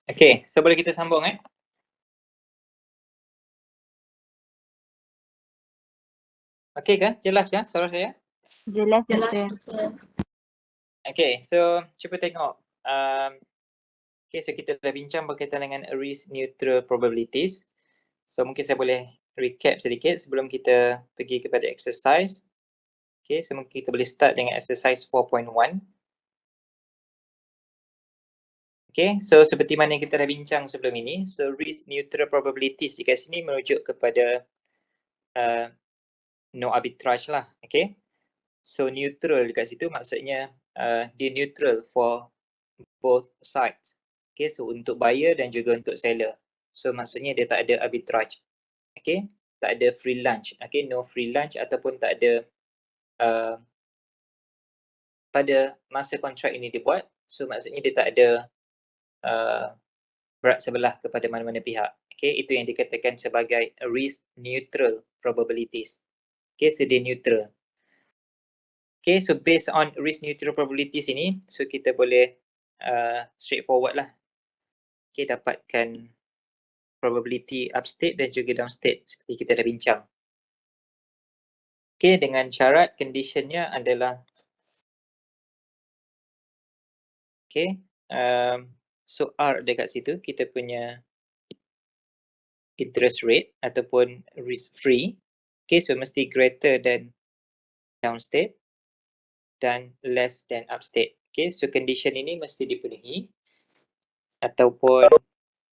Okay, so boleh kita sambung Okay kan? Jelas kan suara saya? Jelas, Doktor. Okay, so cuba tengok. Okay, so kita dah bincang berkaitan dengan arrays neutral probabilities. So mungkin saya boleh recap sedikit sebelum kita pergi kepada exercise. Okay, so mungkin kita boleh start dengan exercise 4.1. Okay, so seperti mana yang kita dah bincang sebelum ini, so arrays neutral probabilities di kat sini merujuk kepada no arbitrage lah. Okay, so neutral dekat situ maksudnya dia neutral for both sides. Okay, so untuk buyer dan juga untuk seller. So maksudnya dia tak ada arbitrage. Okay, tak ada free lunch. Okay, no free lunch ataupun tak ada pada masa kontrak ini dibuat. So maksudnya dia tak ada berat sebelah kepada mana-mana pihak. Okay, itu yang dikatakan sebagai risk neutral probabilities. Okay, so dia neutral. Okay, so based on risk neutral probabilities ini, so kita boleh straightforward lah. Okay, dapatkan probability upstate dan juga downstate seperti kita dah bincang. Okay, dengan syarat conditionnya adalah okay, so R dekat situ kita punya interest rate ataupun risk free. Okay, so mesti greater than downstate dan less than upstate. Okay, so condition ini mesti dipenuhi ataupun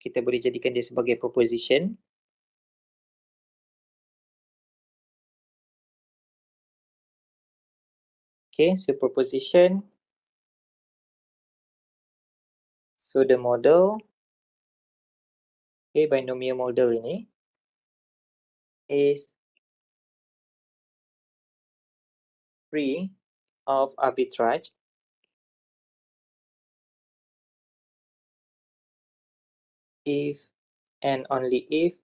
kita boleh jadikan dia sebagai proposition. Okay, so proposition. So the model, okay, binomial model ini is free of arbitrage if and only if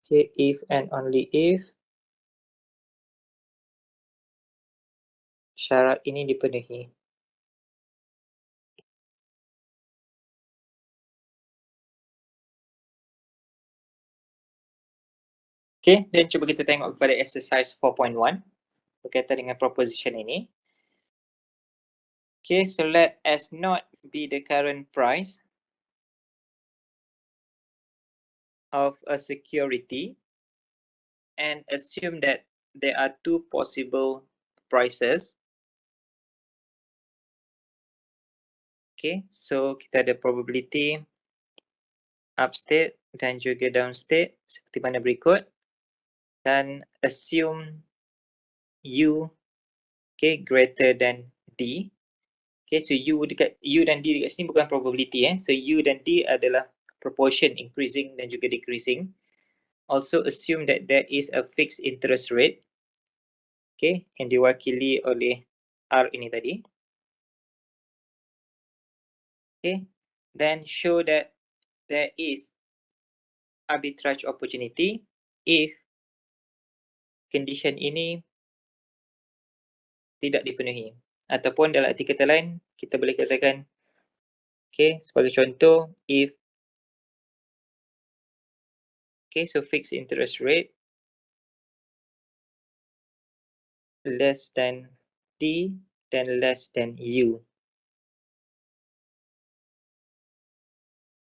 okay, if and only if syarat ini dipenuhi. Okay, dan cuba kita tengok kepada exercise 4.1 berkaitan dengan proposition ini. Okay, so let S not be the current price of a security and assume that there are two possible prices. Okay, so kita ada probability upstate dan juga downstate seperti mana berikut. Dan assume U okay, greater than D. Okay, so U dan D dekat sini bukan probability. So U dan D adalah proportion increasing dan juga decreasing. Also assume that there is a fixed interest rate. Okay, yang diwakili oleh R ini tadi. Okay, then show that there is arbitrage opportunity if condition ini tidak dipenuhi. Ataupun dalam arti kata lain, kita boleh katakan, okay, sebagai contoh, if, okay, so fixed interest rate less than D dan less than U.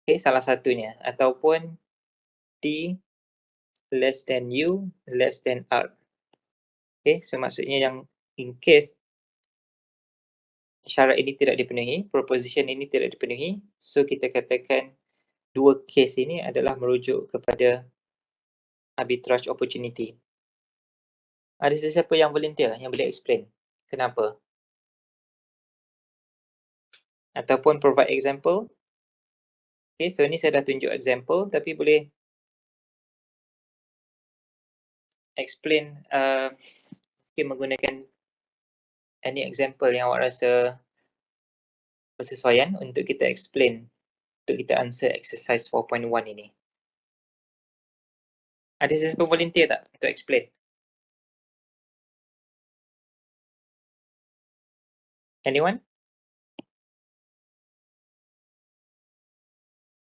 Okay, salah satunya. Ataupun D less than U, less than R. Okay, so maksudnya yang in case syarat ini tidak dipenuhi, proposition ini tidak dipenuhi, so kita katakan dua case ini adalah merujuk kepada arbitrage opportunity. Ada sesiapa yang volunteer yang boleh explain kenapa? Ataupun provide example. Okay, so ni saya dah tunjuk example tapi boleh explain okay, menggunakan any example yang awak rasa bersesuaian untuk kita explain, untuk kita answer exercise 4.1 ini. Ada sesiapa volunteer tak untuk explain? Anyone?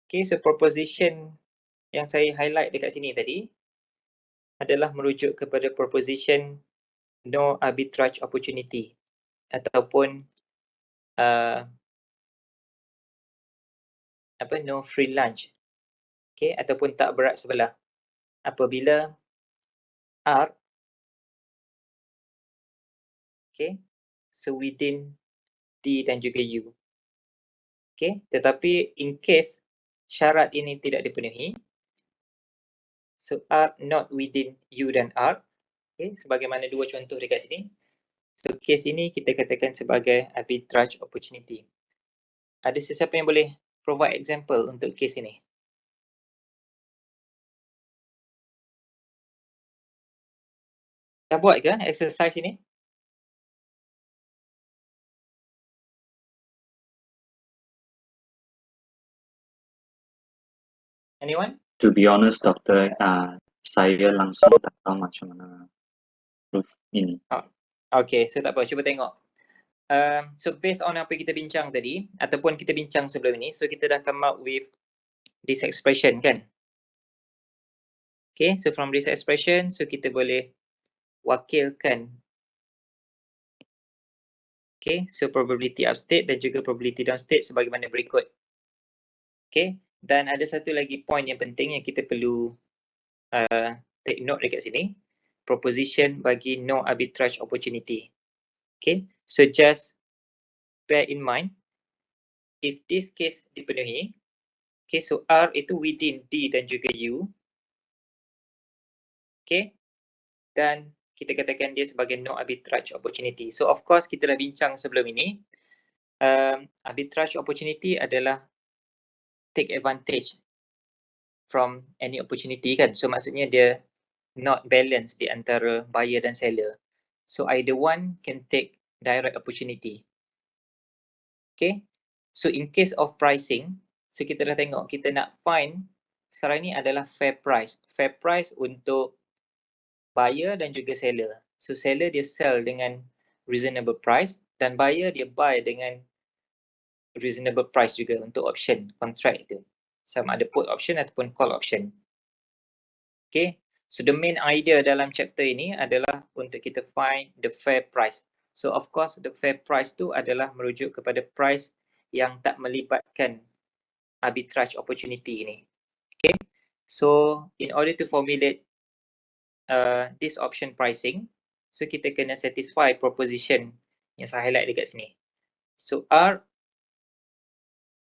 Okay, so proposition yang saya highlight dekat sini tadi adalah merujuk kepada proposition no arbitrage opportunity ataupun no free lunch. Okay, ataupun tak berat sebelah. Apabila R, okay, so within D dan juga U. Okay, tetapi in case syarat ini tidak dipenuhi, so R not within U dan R, okay, sebagaimana dua contoh dekat sini. So case ini kita katakan sebagai arbitrage opportunity. Ada sesiapa yang boleh provide example untuk case ini? Dah buat ke exercise ini? Anyone? To be honest, Doktor, saya langsung tak tahu macam mana proof ini. Okay, so tak apa, cuba tengok. So based on apa kita bincang tadi ataupun kita bincang sebelum ini, so kita dah come up with this expression kan? Okay, so from this expression, so kita boleh wakilkan. Okay, so probability upstate dan juga probability downstate sebagaimana berikut. Okay, dan ada satu lagi point yang penting yang kita perlu take note dekat sini. Proposition bagi no arbitrage opportunity. Okay, so just bear in mind, if this case dipenuhi, okay, so R itu within D dan juga U. Okay, dan kita katakan dia sebagai no arbitrage opportunity. So of course kita dah bincang sebelum ini, arbitrage opportunity adalah take advantage from any opportunity kan. So maksudnya dia not balance di antara buyer dan seller. So either one can take direct opportunity. Okay, so in case of pricing, so kita dah tengok kita nak find sekarang ni adalah fair price. Fair price untuk buyer dan juga seller. So seller dia sell dengan reasonable price dan buyer dia buy dengan reasonable price juga untuk option contract itu. Sama ada put option ataupun call option. Okay, so the main idea dalam chapter ini adalah untuk kita find the fair price. So of course the fair price tu adalah merujuk kepada price yang tak melibatkan arbitrage opportunity ini. Okay, so in order to formulate this option pricing, so kita kena satisfy proposition yang saya highlight dekat sini. So R,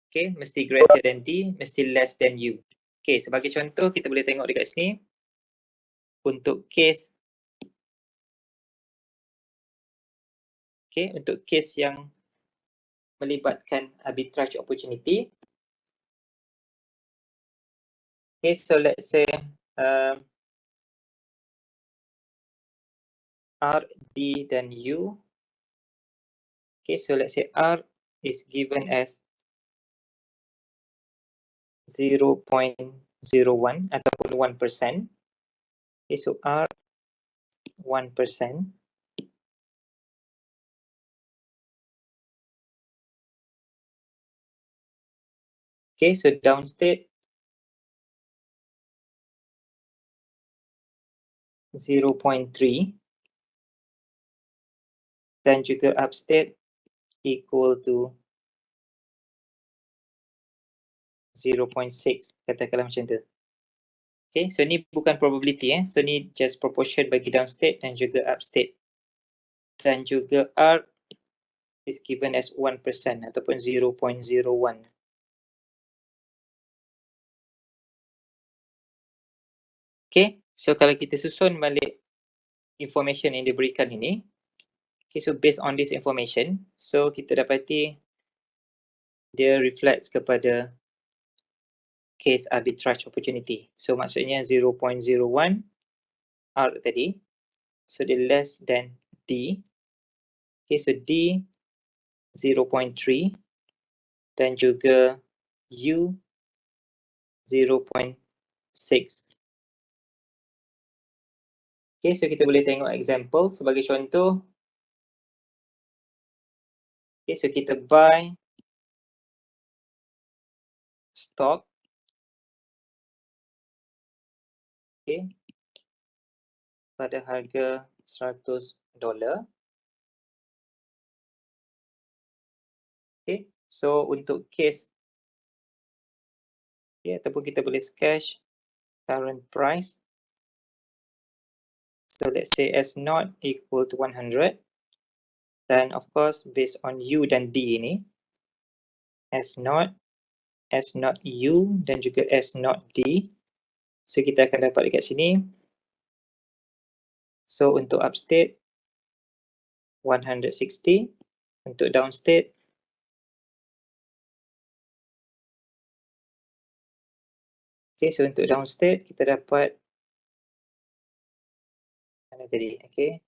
okay, mesti greater than D, mesti less than U. Okay, sebagai contoh kita boleh tengok dekat sini untuk case, okay, untuk case yang melibatkan arbitrage opportunity. Okay, so let's say R, D dan U. Okay, so let's say R is given as 0.01 ataupun 1%. Okay, so R 1%. Okay, so downstate 0.3 dan juga upstate equal to 0.6, katakanlah macam tu. Okay, so ni bukan probability so ni just proportion bagi downstate dan juga upstate. Dan juga R is given as 1% ataupun 0.01. Okay, so kalau kita susun balik information yang diberikan ini, okay, so based on this information, so kita dapati dia reflects kepada case arbitrage opportunity. So maksudnya 0.01 R tadi, so dia less than D. Okay, so D 0.3 dan juga U 0.6. Okay, so kita boleh tengok example sebagai contoh. Okay, so kita buy stock. Okay, pada harga $100. Okay, so untuk case ataupun kita boleh cash current price. So let's say S0 equal to 100. Then of course based on U dan D ni, S0, S0 U dan juga S0 D. So kita akan dapat dekat sini. So untuk upstate 160, untuk downstate okay, so untuk downstate kita dapat mana tadi, okay.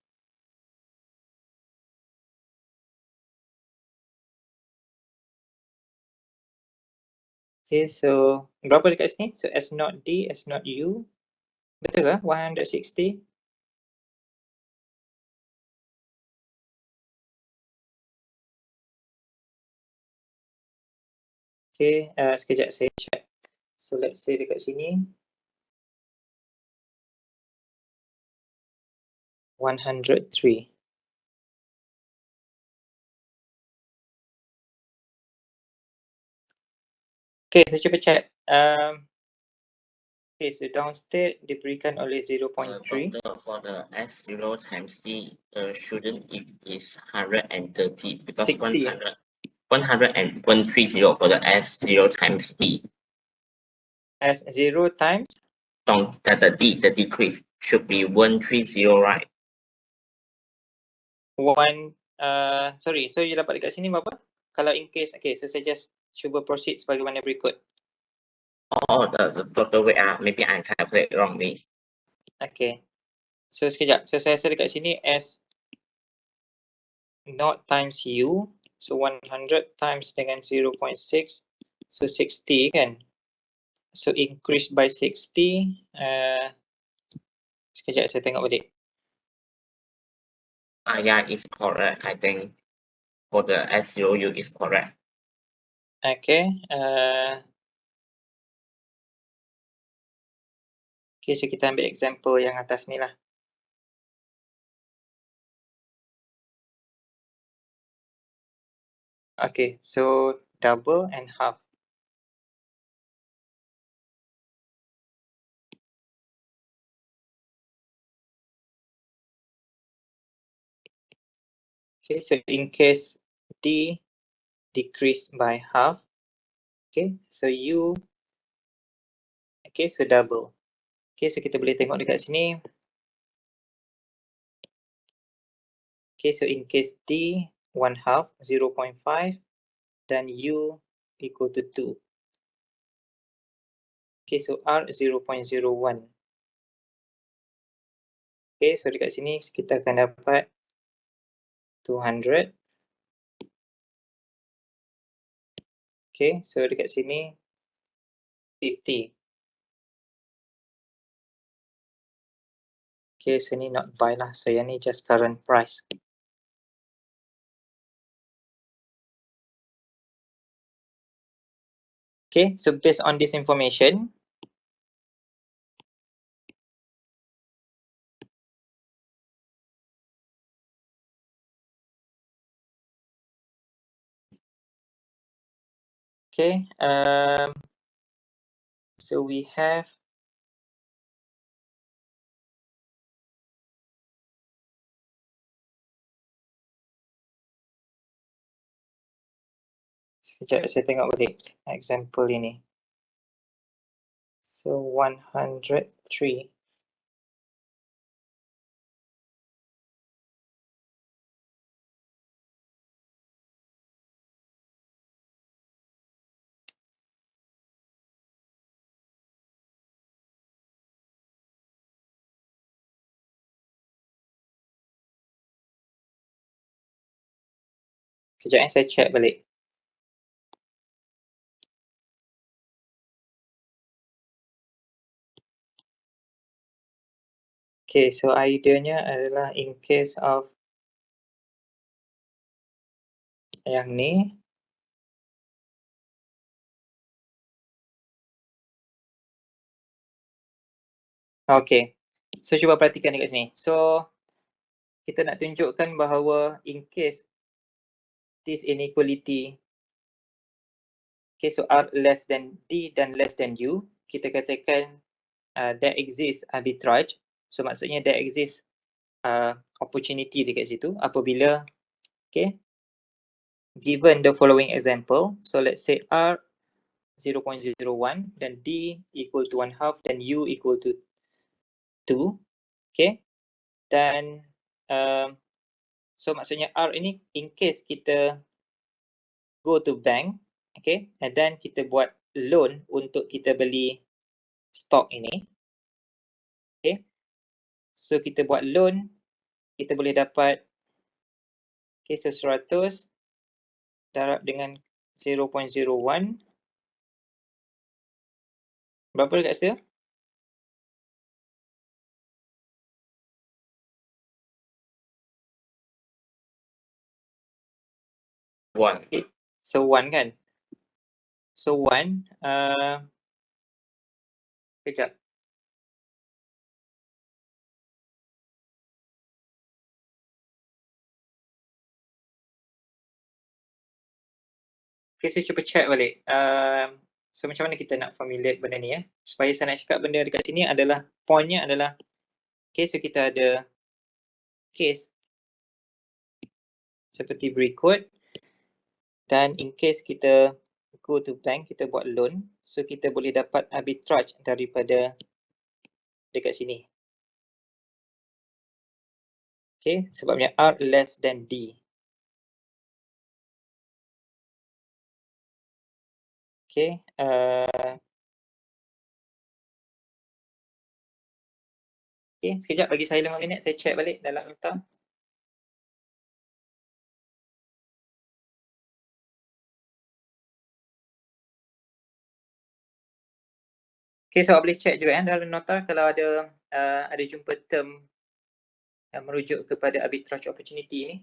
Okay, so berapa dekat sini? So S0 D, S0 U. Betul ke? 160. Okay, sekejap saya check. So let's say dekat sini 103. Okay, saya cuba check. Okay, so downstate diberikan oleh 0.3. For the S0 times D, shouldn't it is 130 because 60. 130 for the S0 times D. S0 times The decrease should be 130, right? Sorry, so you dapat dekat sini berapa? Kalau in case, okay, so saya just cuba proceed sebagaimana berikut. Oh, the way maybe I calculate wrongly. Okay, so sekejap. So saya rasa dekat sini S0 times U, so 100 times dengan 0.6, so 60 kan? So increase by 60. Sekejap saya tengok balik. Yeah, it's correct. I think for the S0U is correct. Okay, okay, so kita ambil example yang atas ni lah. Okay, so double and half. Okay, so in case D decrease by half, okay, so U, okay, so double. Okay, so kita boleh tengok dekat sini. Okay, so in case D 1/2, 0.5, dan U equal to 2. Okay, so R 0.01. Okay, so dekat sini kita akan dapat 200. Okay, so dekat sini 50. Okay, so ni not buy lah. So yang ni just current price. Okay, so based on this information, okay, so we have sekejap saya tengok balik example ini. So 103. Sekejap saya check balik. Okay, so ideanya adalah in case of Yang ni. Okay. So cuba perhatikan dekat sini. So kita nak tunjukkan bahawa in case this inequality, okay, so R less than D dan less than U, kita katakan there exists arbitrage. So maksudnya there exists opportunity dekat situ apabila, okay, given the following example. So let's say R 0.01 dan D equal to 1/2 dan U equal to 2. Okay. Dan so maksudnya R ini in case kita go to bank, okay, and then kita buat loan untuk kita beli stok ini. Okay. So kita buat loan, kita boleh dapat, okay, so 100 darab dengan 0.01. Berapa dekat situ? One. Okay. So 1 kan? So 1, kejap. Okay, saya cuba check balik. So macam mana kita nak formulate benda ni ya? Supaya saya nak cakap benda dekat sini adalah, pointnya adalah, okay, so kita ada case seperti berikut. Dan in case kita go to bank, kita buat loan, so kita boleh dapat arbitrage daripada dekat sini. Okay, sebabnya R less than D. Okay, okay, sekejap bagi saya 5 minit, saya check balik dalam nota. Okay, so boleh check juga dalam nota kalau ada jumpa term yang merujuk kepada arbitrage opportunity ni.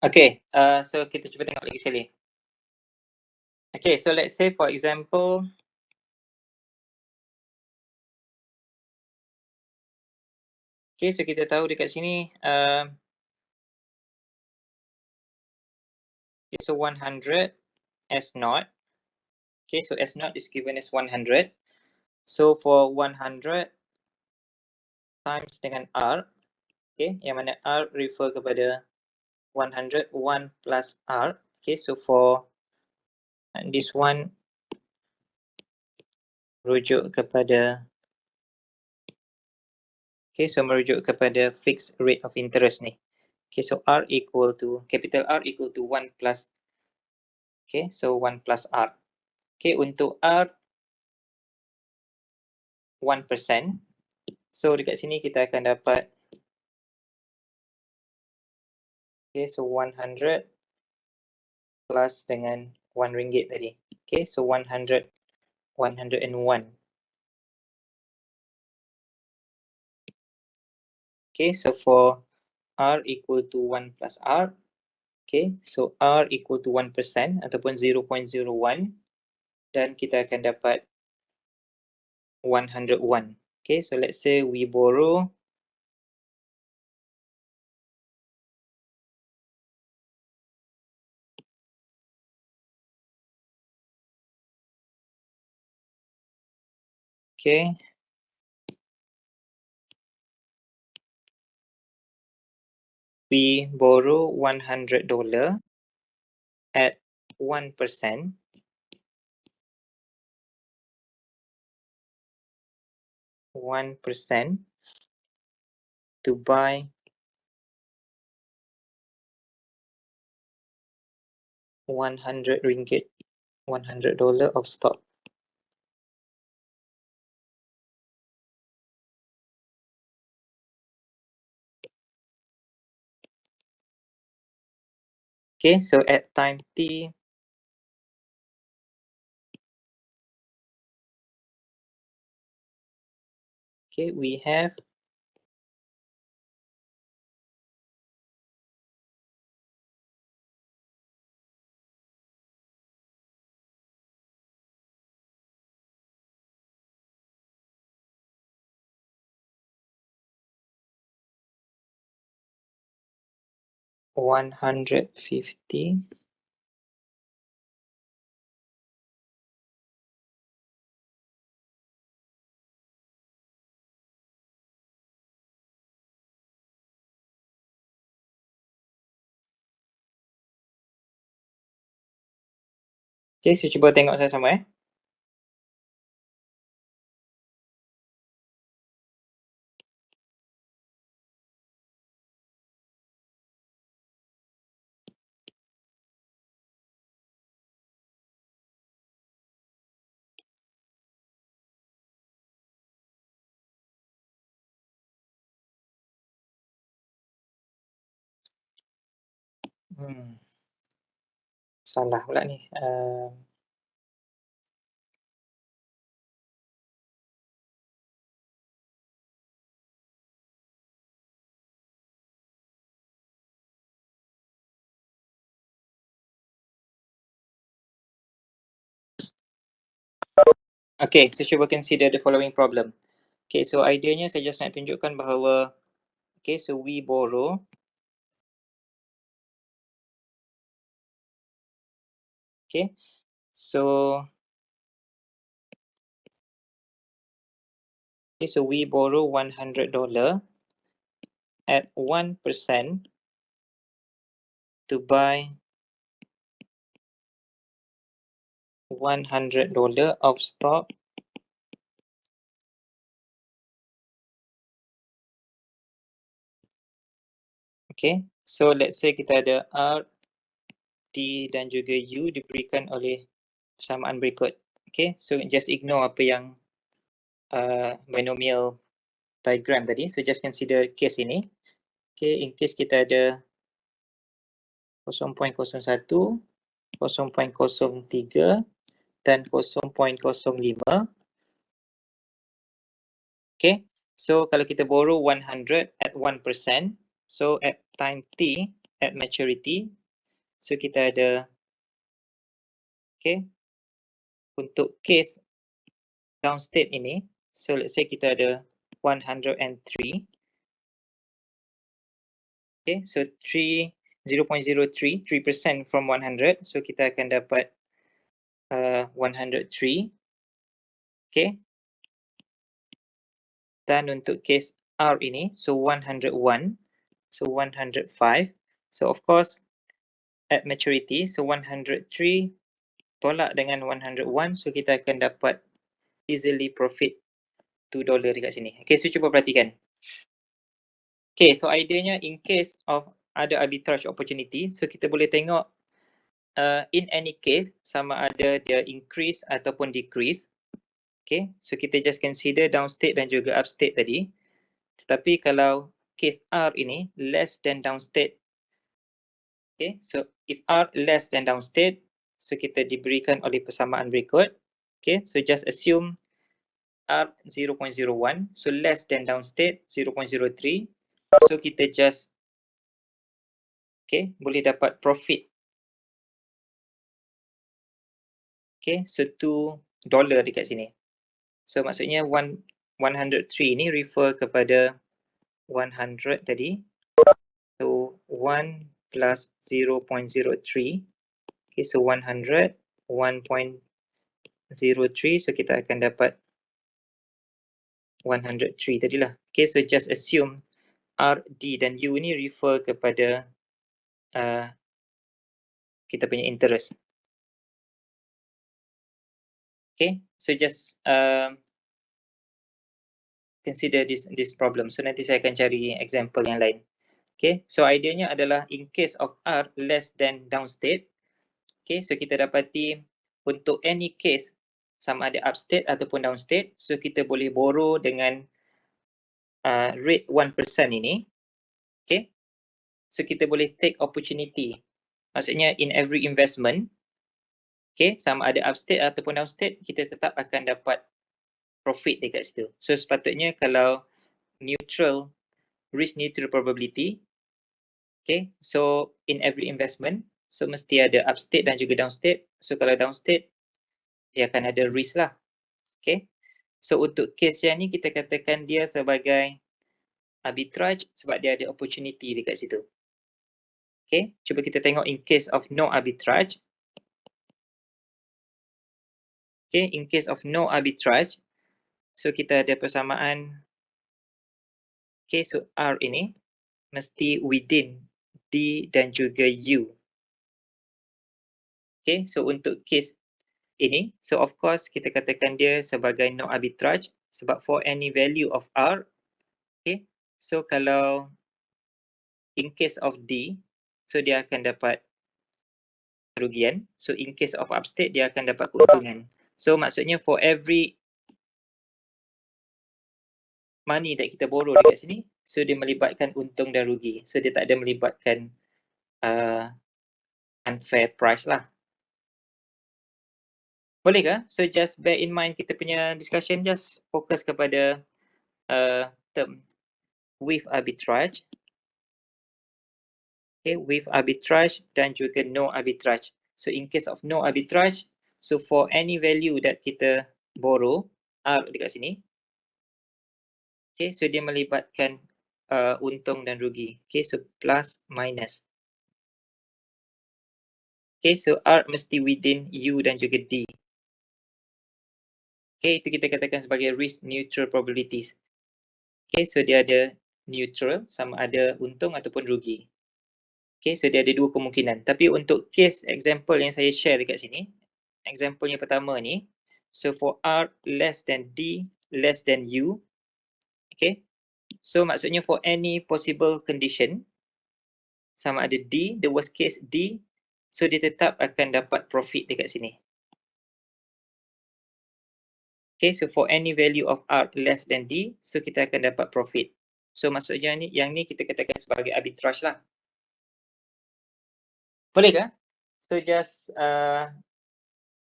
Okay, so kita cuba tengok lagi sekali. Okay, so let's say for example, okay, so kita tahu dekat sini, okay, so 100 S0. Okay, so S0 is given as 100. So for 100 times dengan R, okay, yang mana R refer kepada 100, 1 plus R, Okay, so for this one rujuk kepada merujuk kepada fixed rate of interest ni. Okay, so R equal to, capital R equal to 1 plus, okay, so 1 plus R. Okay, untuk R 1%, so dekat sini kita akan dapat, okay, so 100 plus dengan RM1 tadi. Okay, so 100, 101. Okay, so for R equal to 1 plus R, okay, so R equal to 1% ataupun 0.01, dan kita akan dapat 101. Okay, so let's say we borrow $100 at 1%. To buy ringgit, $100 of stock. Okay, so at time T, okay, we have $150. Okay, so cuba tengok sama-sama . Salah pula ni. Okay, so cuba consider the following problem. Okay, so ideanya saya just nak tunjukkan bahawa, okay, so we borrow, okay, so we borrow $100 at 1% to buy $100 of stock . Okay, so let's say kita ada R, T dan juga U diberikan oleh persamaan berikut. Okay, so just ignore apa yang binomial diagram tadi. So just consider case ini. Okay, in case kita ada 0.01, 0.03 dan 0.05. Okay, so kalau kita borrow 100 at 1%, so at time T, at maturity, so kita ada, okay, untuk case downstate ini, so let's say kita ada 103, okay, so 0.03, 3% from 100, so kita akan dapat 103, okay. Dan untuk case R ini, so 101, so 105. So of course, at maturity. So 103 tolak dengan 101. So kita akan dapat easily profit $2 dekat sini. Okay, so cuba perhatikan. Okay, so ideanya in case of ada arbitrage opportunity, so kita boleh tengok in any case sama ada dia increase ataupun decrease. Okay, so kita just consider downstate dan juga upstate tadi. Tetapi kalau case R ini less than downstate, okay, so if R less than downstate, so kita diberikan oleh persamaan berikut. Okay, so just assume R 0.01, so less than downstate 0.03. So kita just boleh dapat profit. Okay, so $2 dekat sini. So maksudnya 103 ni refer kepada 100 tadi. So 1 plus 0.03. Okay, so 100, 1.03. So kita akan dapat 103 tadilah. Okay, so just assume R, D dan U ni refer kepada kita punya interest. Okay, so just consider this problem. So nanti saya akan cari example yang lain. Okay, so ideanya adalah in case of R less than downstate. Okay, so kita dapati untuk any case sama ada upstate ataupun downstate, so kita boleh borrow dengan rate 1% ini. Okay, so kita boleh take opportunity. Maksudnya in every investment, okay, sama ada upstate ataupun downstate, kita tetap akan dapat profit dekat situ. So sepatutnya kalau neutral, risk neutral probability, okay, so in every investment, so mesti ada upstate dan juga downstate. So kalau downstate, dia akan ada risk lah. Okay, so untuk case yang ni kita katakan dia sebagai arbitrage sebab dia ada opportunity dekat situ. Okay, cuba kita tengok in case of no arbitrage. Okay, in case of no arbitrage, so kita ada persamaan. Okay, so R ini mesti within D dan juga U. Okay, so untuk case ini, so of course kita katakan dia sebagai no arbitrage sebab for any value of R, okay, so kalau in case of D, so dia akan dapat kerugian. So in case of upstate, dia akan dapat keuntungan. So maksudnya for every money that kita borrow dekat sini, so dia melibatkan untung dan rugi. So dia tak ada melibatkan unfair price lah. Boleh ke? So just bear in mind kita punya discussion just fokus kepada term with arbitrage. Okay, with arbitrage dan juga no arbitrage. So in case of no arbitrage, so for any value that kita borrow, R dekat sini, okay, so dia melibatkan untung dan rugi. Okay, so plus minus. Okay, so R mesti within U dan juga D. Okay, itu kita katakan sebagai risk neutral probabilities. Okay, so dia ada neutral sama ada untung ataupun rugi. Okay, so dia ada dua kemungkinan. Tapi untuk case example yang saya share dekat sini, example yang pertama ni, so for R less than D, less than U, okay, so maksudnya for any possible condition, sama ada D, the worst case D, so dia tetap akan dapat profit dekat sini. Okay, so for any value of R less than D, so kita akan dapat profit. So maksudnya ni, yang ni kita katakan sebagai arbitrage lah. Boleh ke? So just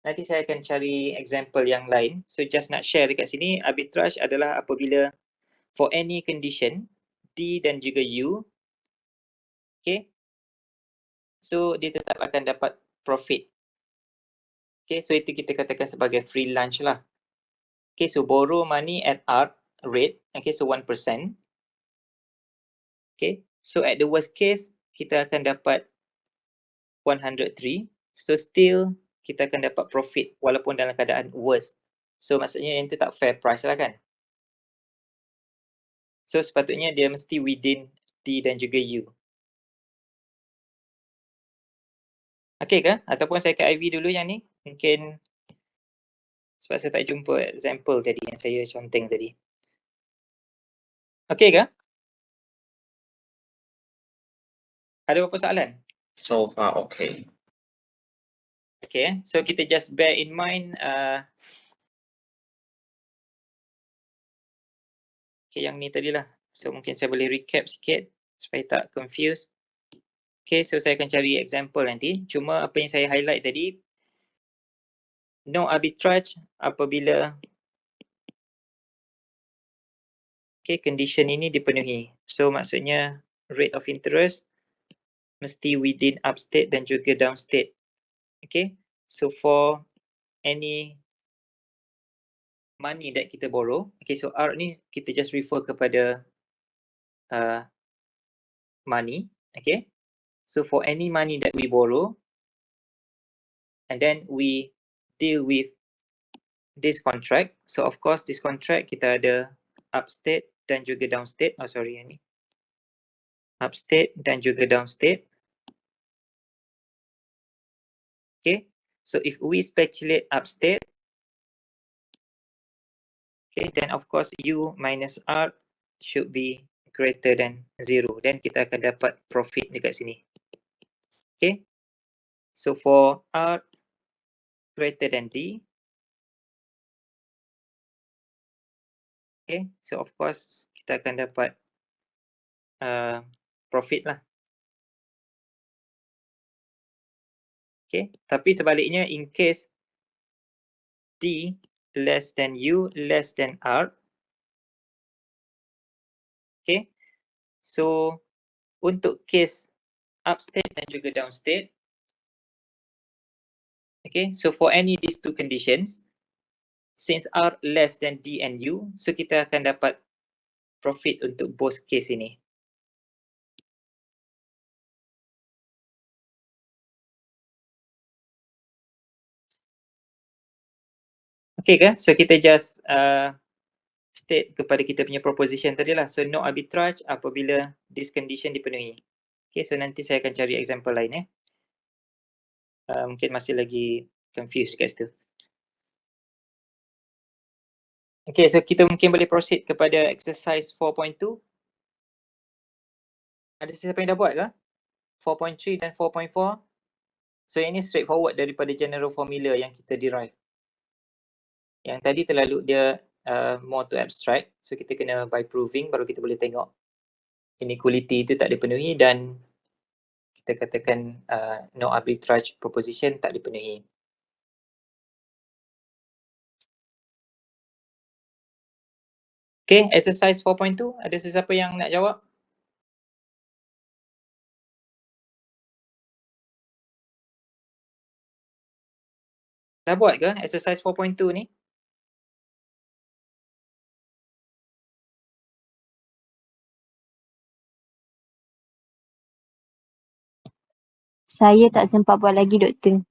nanti saya akan cari example yang lain. So just nak share dekat sini, arbitrage adalah apabila for any condition D dan juga U, okay, so dia tetap akan dapat profit. Okay, so itu kita katakan sebagai free lunch lah. Okay, so borrow money at R rate, okay, so 1%. Okay, so at the worst case, kita akan dapat 103. So still kita akan dapat profit walaupun dalam keadaan worst. So maksudnya yang tu tak fair price lah kan. So sepatutnya dia mesti within D dan juga U. Okay ke? Ataupun saya ke Ivy dulu yang ni? Mungkin sebab saya tak jumpa example tadi yang saya conteng tadi. Okay ke? Ada apa soalan? So far, okay. Okay, so kita just bear in mind okay, yang ni tadilah. So mungkin saya boleh recap sikit supaya tak confused. Okay, so saya akan cari example nanti. Cuma apa yang saya highlight tadi, no arbitrage apabila okay, condition ini dipenuhi. So maksudnya rate of interest mesti within upstate dan juga downstate. Okay, so for any money that kita borrow, okay, so R ni kita just refer kepada money, okay. So for any money that we borrow, and then we deal with this contract. So of course this contract kita ada upstate dan juga downstate. Oh sorry yang ni. Upstate dan juga downstate. Okay. So if we speculate upstate, okay, then of course U minus R should be greater than 0. Then kita akan dapat profit dekat sini. Okay. So for R greater than D, okay, so of course kita akan dapat profit lah. Okay, tapi sebaliknya in case D less than U less than R, okay, so untuk case upstate dan juga downstate, okay, so for any these two conditions, since R less than D and U, so kita akan dapat profit untuk both case ini. Okay ke? So kita just state kepada kita punya proposition tadi lah. So no arbitrage apabila this condition dipenuhi. Okay, so nanti saya akan cari example lain mungkin masih lagi confused kat situ. Okay, so kita mungkin boleh proceed kepada exercise 4.2. Ada siapa yang dah buat ke? 4.3 dan 4.4. So yang ni straightforward daripada general formula yang kita derive. Yang tadi terlalu dia more to abstract. So kita kena by proving baru kita boleh tengok inequality itu tak dipenuhi dan kita katakan no arbitrage proposition tak dipenuhi. Okay, exercise 4.2. Ada sesiapa yang nak jawab? Dah buat ke exercise 4.2 ni? Saya tak sempat buat lagi, Doktor.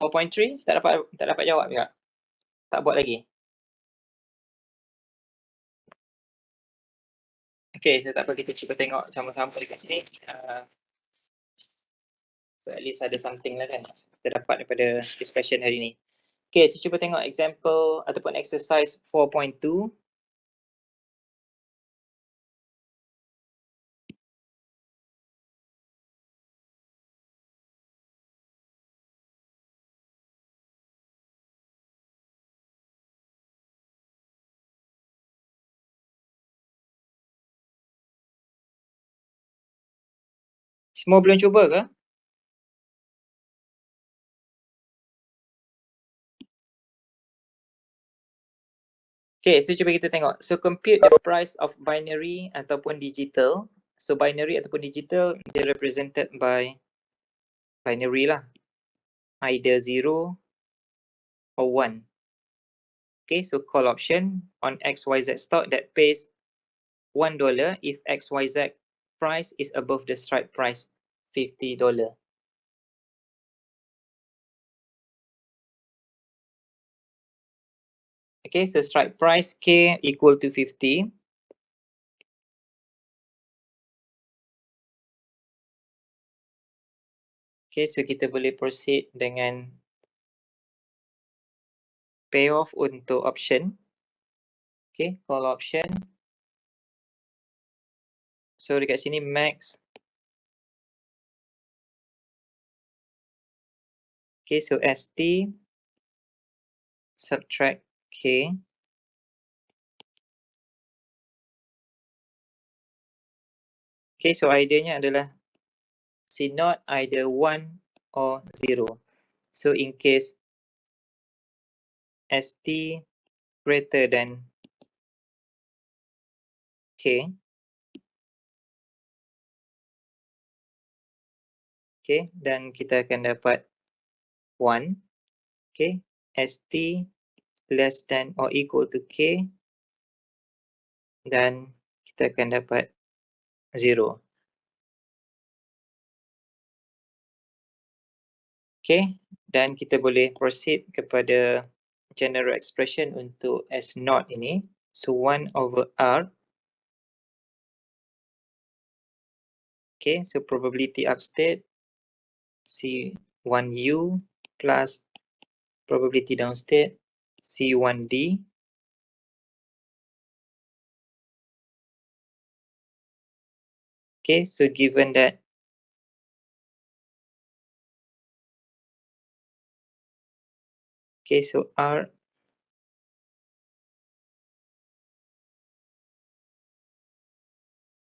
4.3 tak dapat jawab juga. Tak buat lagi. Okay, so tak apa, kita cuba tengok sama-sama dekat sini. So at least ada something lah kan kita dapat daripada discussion hari ni. Okay, so cuba tengok example ataupun exercise 4.2. Semua belum cuba ke? Okay, so cuba kita tengok. So compute the price of binary ataupun digital. So binary ataupun digital dia represented by binary lah. Either 0 or 1. Okay, so call option on XYZ stock that pays $1 if XYZ price is above the strike price $50. Okay, so strike price K equal to 50. Okay, so kita boleh proceed dengan payoff untuk option. Okay, call option. So dekat sini max. Okay, so ST subtract K. Okay, so ideanya adalah C not either 1 or 0. So in case ST greater than K, okay, dan kita akan dapat 1. Okay, ST less than or equal to K, dan kita akan dapat 0. Okay, dan kita boleh proceed kepada general expression untuk S naught ini. So 1 over R. Okay, so probability upstate C1U plus probability downstate C1D. Okay, so given that so R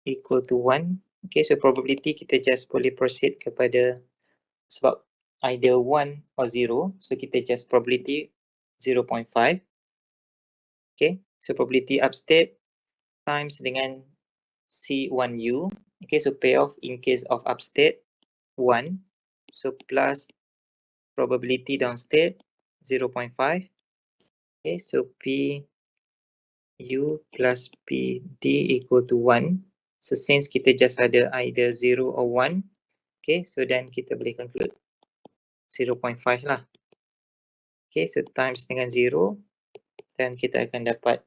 equal to 1. Okay, so probability kita just boleh proceed kepada, sebab either 1 or 0, so kita just probability 0.5. Okay, so probability upstate times dengan C1U. Okay, so payoff in case of upstate 1. So plus probability downstate 0.5. Okay, so P U plus PD equal to 1. So since kita just ada either 0 or 1, okay, so then kita boleh conclude 0.5 lah. Okay, so times dengan 0, dan kita akan dapat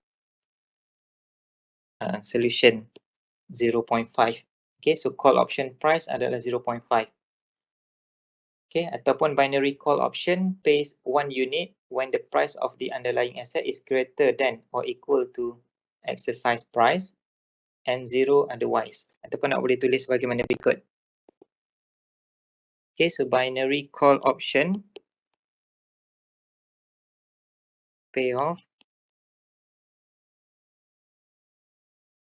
solution 0.5. Okay, so call option price adalah 0.5. Okay, ataupun binary call option pays 1 unit when the price of the underlying asset is greater than or equal to exercise price and 0 otherwise. Ataupun nak boleh tulis bagaimana berikut. Okay, so binary call option payoff.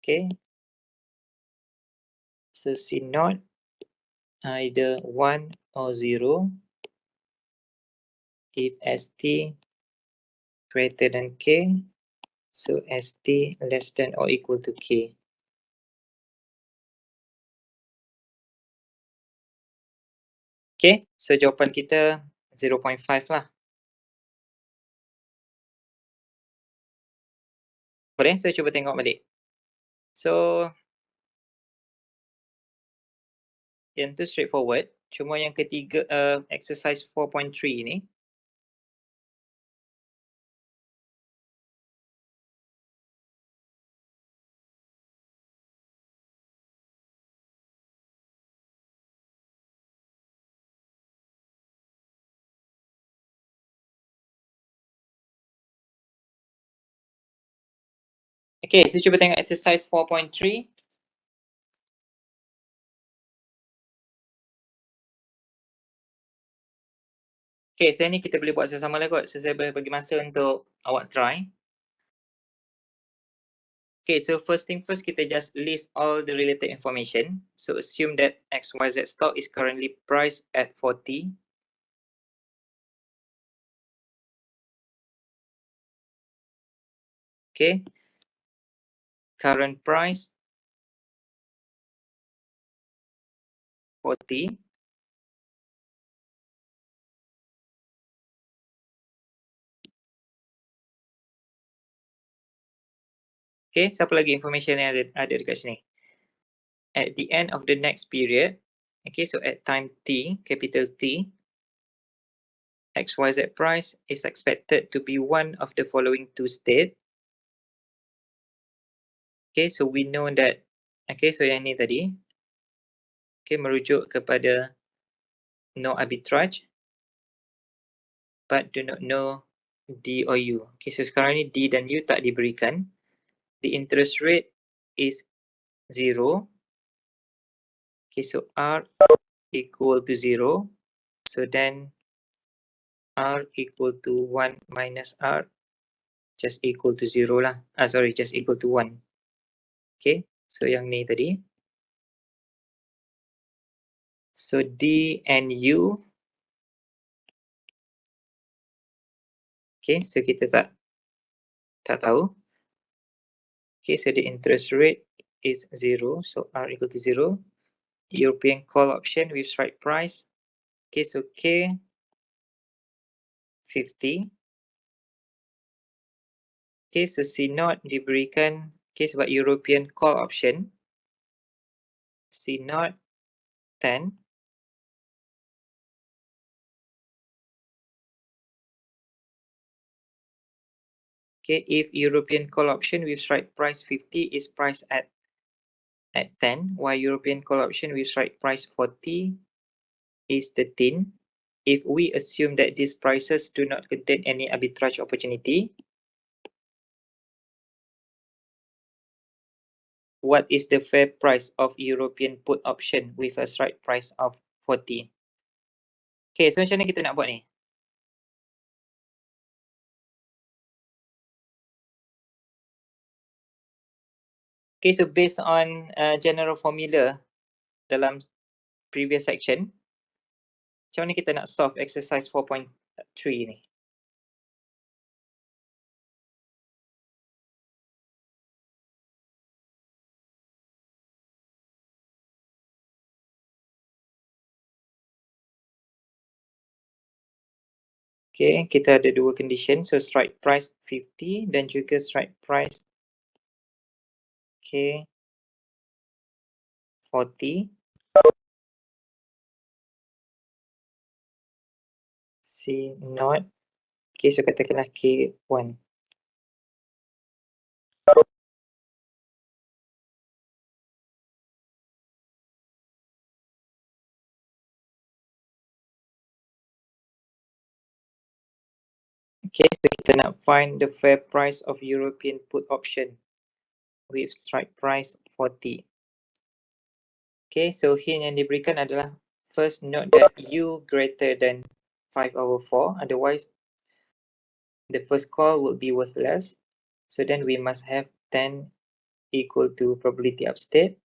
Okay, so C naught either 1 or 0 if ST greater than K, so ST less than or equal to K. Okay, so jawapan kita 0.5 lah. Boleh? So cuba tengok balik. So yang tu straightforward. Cuma yang ketiga, exercise 4.3 ni, okay, so cuba tengok exercise 4.3. Okay, so ni kita boleh buat sama-sama lah kot. So saya boleh bagi masa untuk awak try. Okay, so first thing first, kita just list all the related information. So assume that XYZ stock is currently priced at 40. Okay, current price 40. Okay, siapa lagi information yang ada dekat sini? At the end of the next period, okay, so at time T, capital T, XYZ price is expected to be one of the following two state. Okay, so we know that, okay, so yang ni tadi, okay, merujuk kepada know arbitrage but do not know D or U. Okay, so sekarang ni D dan U tak diberikan. The interest rate is 0. Okay, so R equal to 0. So then R equal to 1 minus R just equal to 0 lah. Just equal to 1. Okay, so yang ni tadi. So D and U. Okay, so kita tak tahu. Okay, so the interest rate is 0. So R equal to 0. European call option with strike price. Okay, so K 50. Okay, so C0 diberikan, okay, sebab European call option, C0 10. Okay, if European call option with strike price 50 is priced at 10, while European call option with strike price 40 is 13. If we assume that these prices do not contain any arbitrage opportunity, what is the fair price of European put option with a strike price of 40? Okay, so macam mana kita nak buat ni? Okay, so based on general formula dalam previous section, macam mana kita nak solve exercise 4.3 ni? Okay, kita ada dua condition. So strike price 50 dan juga strike price okay 40. C0. Okay, so katakanlah K1. Okay, so kita nak find the fair price of European put option with strike price 40. Okay, so hint yang diberikan adalah first note that U greater than 5/4, otherwise the first call will be worthless. So then we must have 10 equal to probability upstate.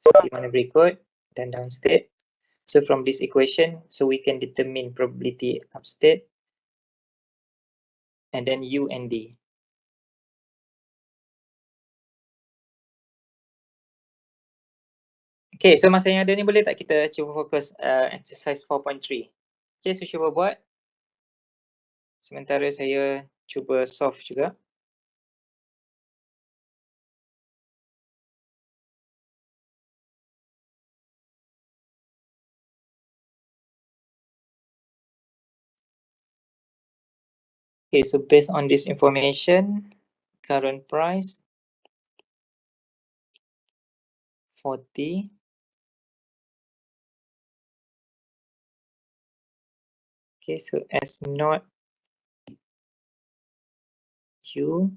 Seperti mana berikut dan downstate. So from this equation, so we can determine probability upstate and then U and D. Okay, so masa yang ada ni boleh tak kita cuba fokus exercise 4.3? Okay, so cuba buat. Sementara saya cuba solve juga. Okay, so based on this information, current price 40. Okay, so S0 U.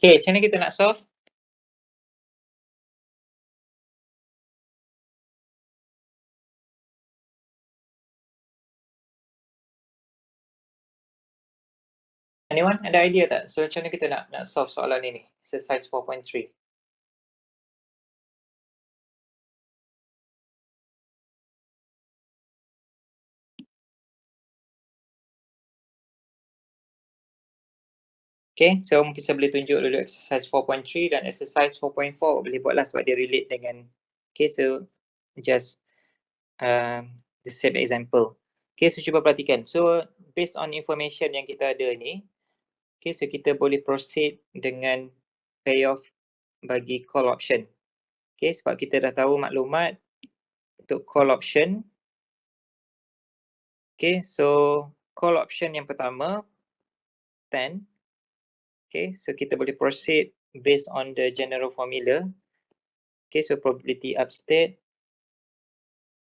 Okay, macam mana kita nak solve? Anyone ada idea tak? So macam mana kita nak solve soalan ini? Exercise 4.3. Okay, so mungkin saya boleh tunjuk dulu exercise 4.3 dan exercise 4.4 boleh buatlah sebab dia relate dengan, okay, so just the same example. Okay, so cuba perhatikan. So based on information yang kita ada ni, okay, so kita boleh proceed dengan payoff bagi call option. Okay, sebab kita dah tahu maklumat untuk call option. Okay, so call option yang pertama 10. Okay, so kita boleh proceed based on the general formula. Okay, so probability upstate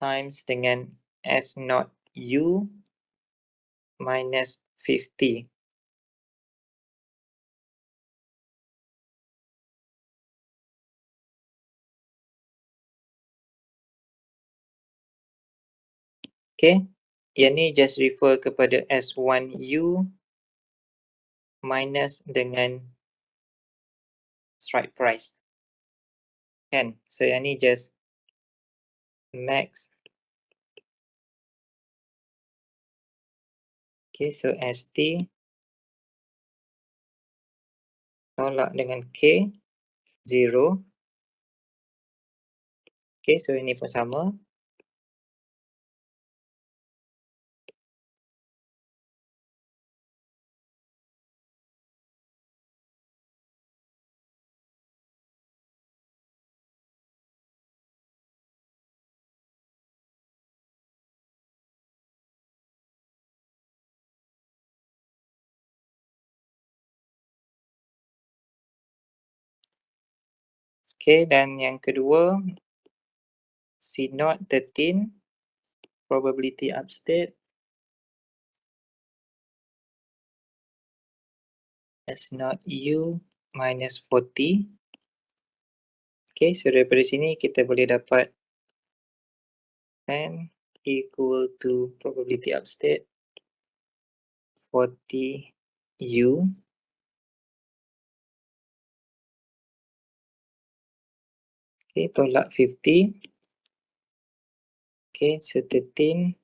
times dengan S naught U minus 50. Okay, yang ni just refer kepada S1U minus dengan strike price. Kan? So yang ni just max. Okay, so ST tolak dengan K 0. Okay, so ini pun sama. Okay, dan yang kedua C naught 13 probability upstate S naught U minus 40. Okay, so daripada sini kita boleh dapat 10 equal to probability upstate 40 U. Okay, tolak 50. Okay, so 13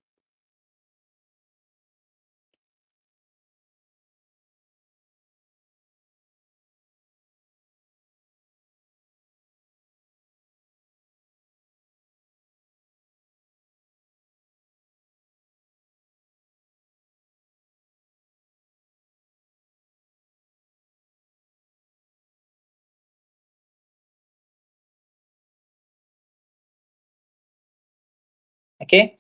okay.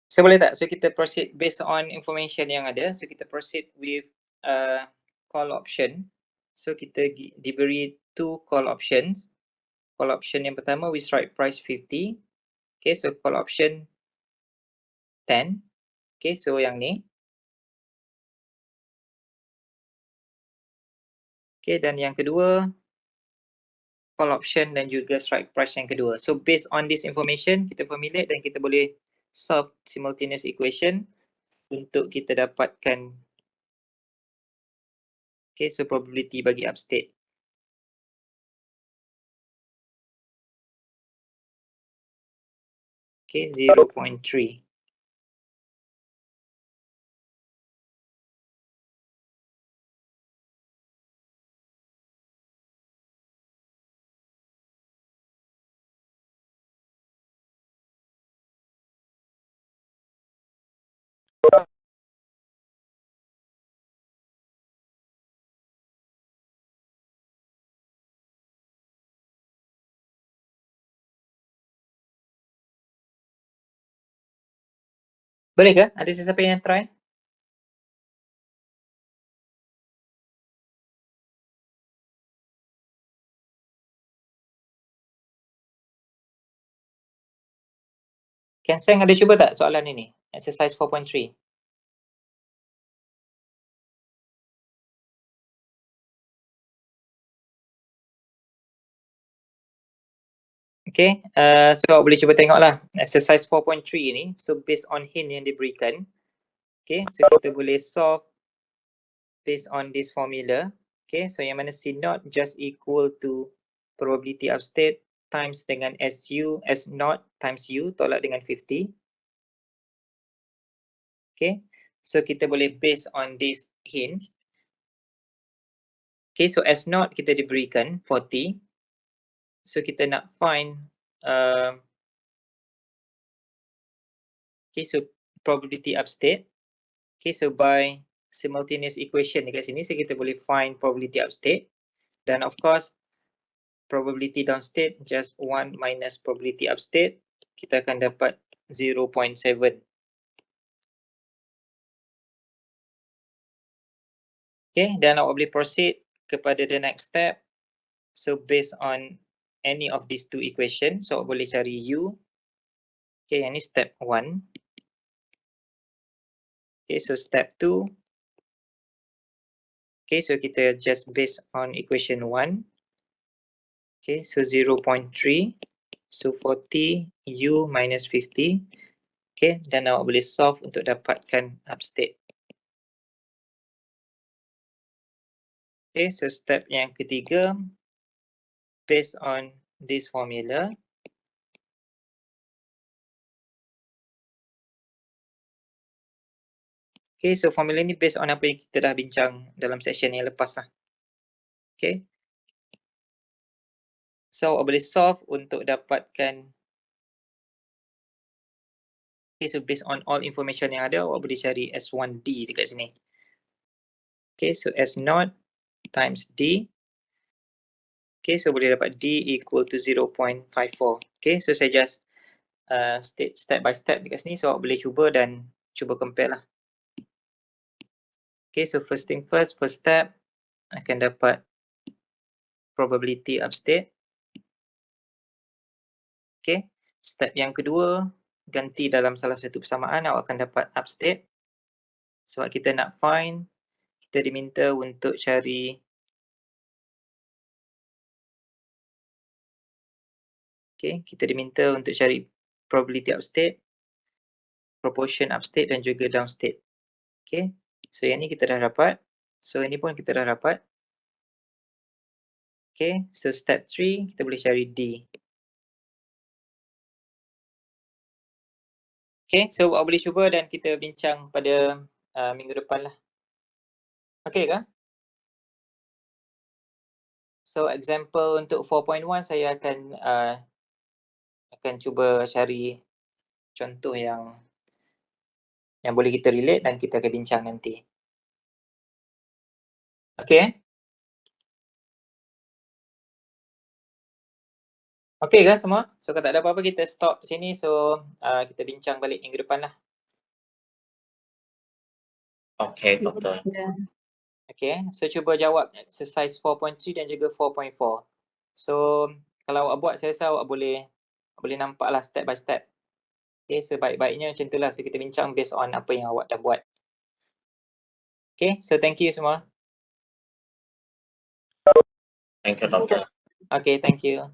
So boleh tak? So kita proceed based on information yang ada. So kita proceed with call option. So kita diberi 2 call options. Call option yang pertama with strike price 50. Okay, so call option 10. Okay, so yang ni. Okay, dan yang kedua call option dan juga strike price yang kedua. So based on this information, kita formulate dan kita boleh solve simultaneous equation untuk kita dapatkan, okay, so probability bagi upstate. Okay, 0.3. Boleh ke? Ada sesiapa yang try? Ken Seng ada cuba tak soalan ini? Exercise 4.3. Okay, so boleh cuba tengoklah exercise 4.3 ni. So based on hint yang diberikan, Okay, so kita boleh solve based on this formula. Okay, so yang mana C naught just equal to probability upstate times dengan SU, S naught times U tolak dengan 50. Okay, so kita boleh based on this hint. Okay, so S naught kita diberikan 40. So kita nak find okay, so probability upstate. Okay, so by simultaneous equation dekat sini, so kita boleh find probability upstate. Dan of course, probability downstate just 1 minus probability upstate. Kita akan dapat 0.7. Okay, dan awak boleh proceed kepada the next step. So based on any of these two equations, so awak boleh cari U. Okay, yang ni step 1. Okay, so step 2. Okay, so kita just based on equation 1. Okay, so 0.3. So 40 U minus 50. Okay, dan awak boleh solve untuk dapatkan upstate. Okay, so step yang ketiga. Based on this formula. Okay, so formula ni based on apa yang kita dah bincang dalam session yang lepas lah. Okay. So, awak boleh solve untuk dapatkan. Okay, so based on all information yang ada, awak boleh cari S1D dekat sini. Okay, so S0 times D. Okay, so boleh dapat D equal to 0.54. Okay, so saya just state step by step dekat sini. So, awak boleh cuba dan cuba compare lah. Okay, so first thing first step akan dapat probability upstate. Okay, step yang kedua, ganti dalam salah satu persamaan, awak akan dapat upstate. Sebab kita nak find, kita diminta untuk cari kita diminta untuk cari probability upstate, proportion upstate dan juga downstate. Okay, so yang ni kita dah dapat. So ini pun kita dah dapat. Okay, so step 3 kita boleh cari D. Okay, so awak boleh cuba dan kita bincang pada minggu depan lah. Okay ke? So example untuk 4.1 saya akan cuba cari contoh yang boleh kita relate dan kita akan bincang nanti. Okay. Okay ke semua? So kalau tak ada apa-apa kita stop sini. So kita bincang balik minggu depan lah. Okay, Doktor. Okay, so cuba jawab exercise 4.3 dan juga 4.4. So kalau awak buat, saya rasa awak boleh nampaklah step by step. Okay, sebaik-baiknya macam itulah. So kita bincang based on apa yang awak dah buat. Okay, so thank you semua. Thank you, Doktor. Okay, thank you.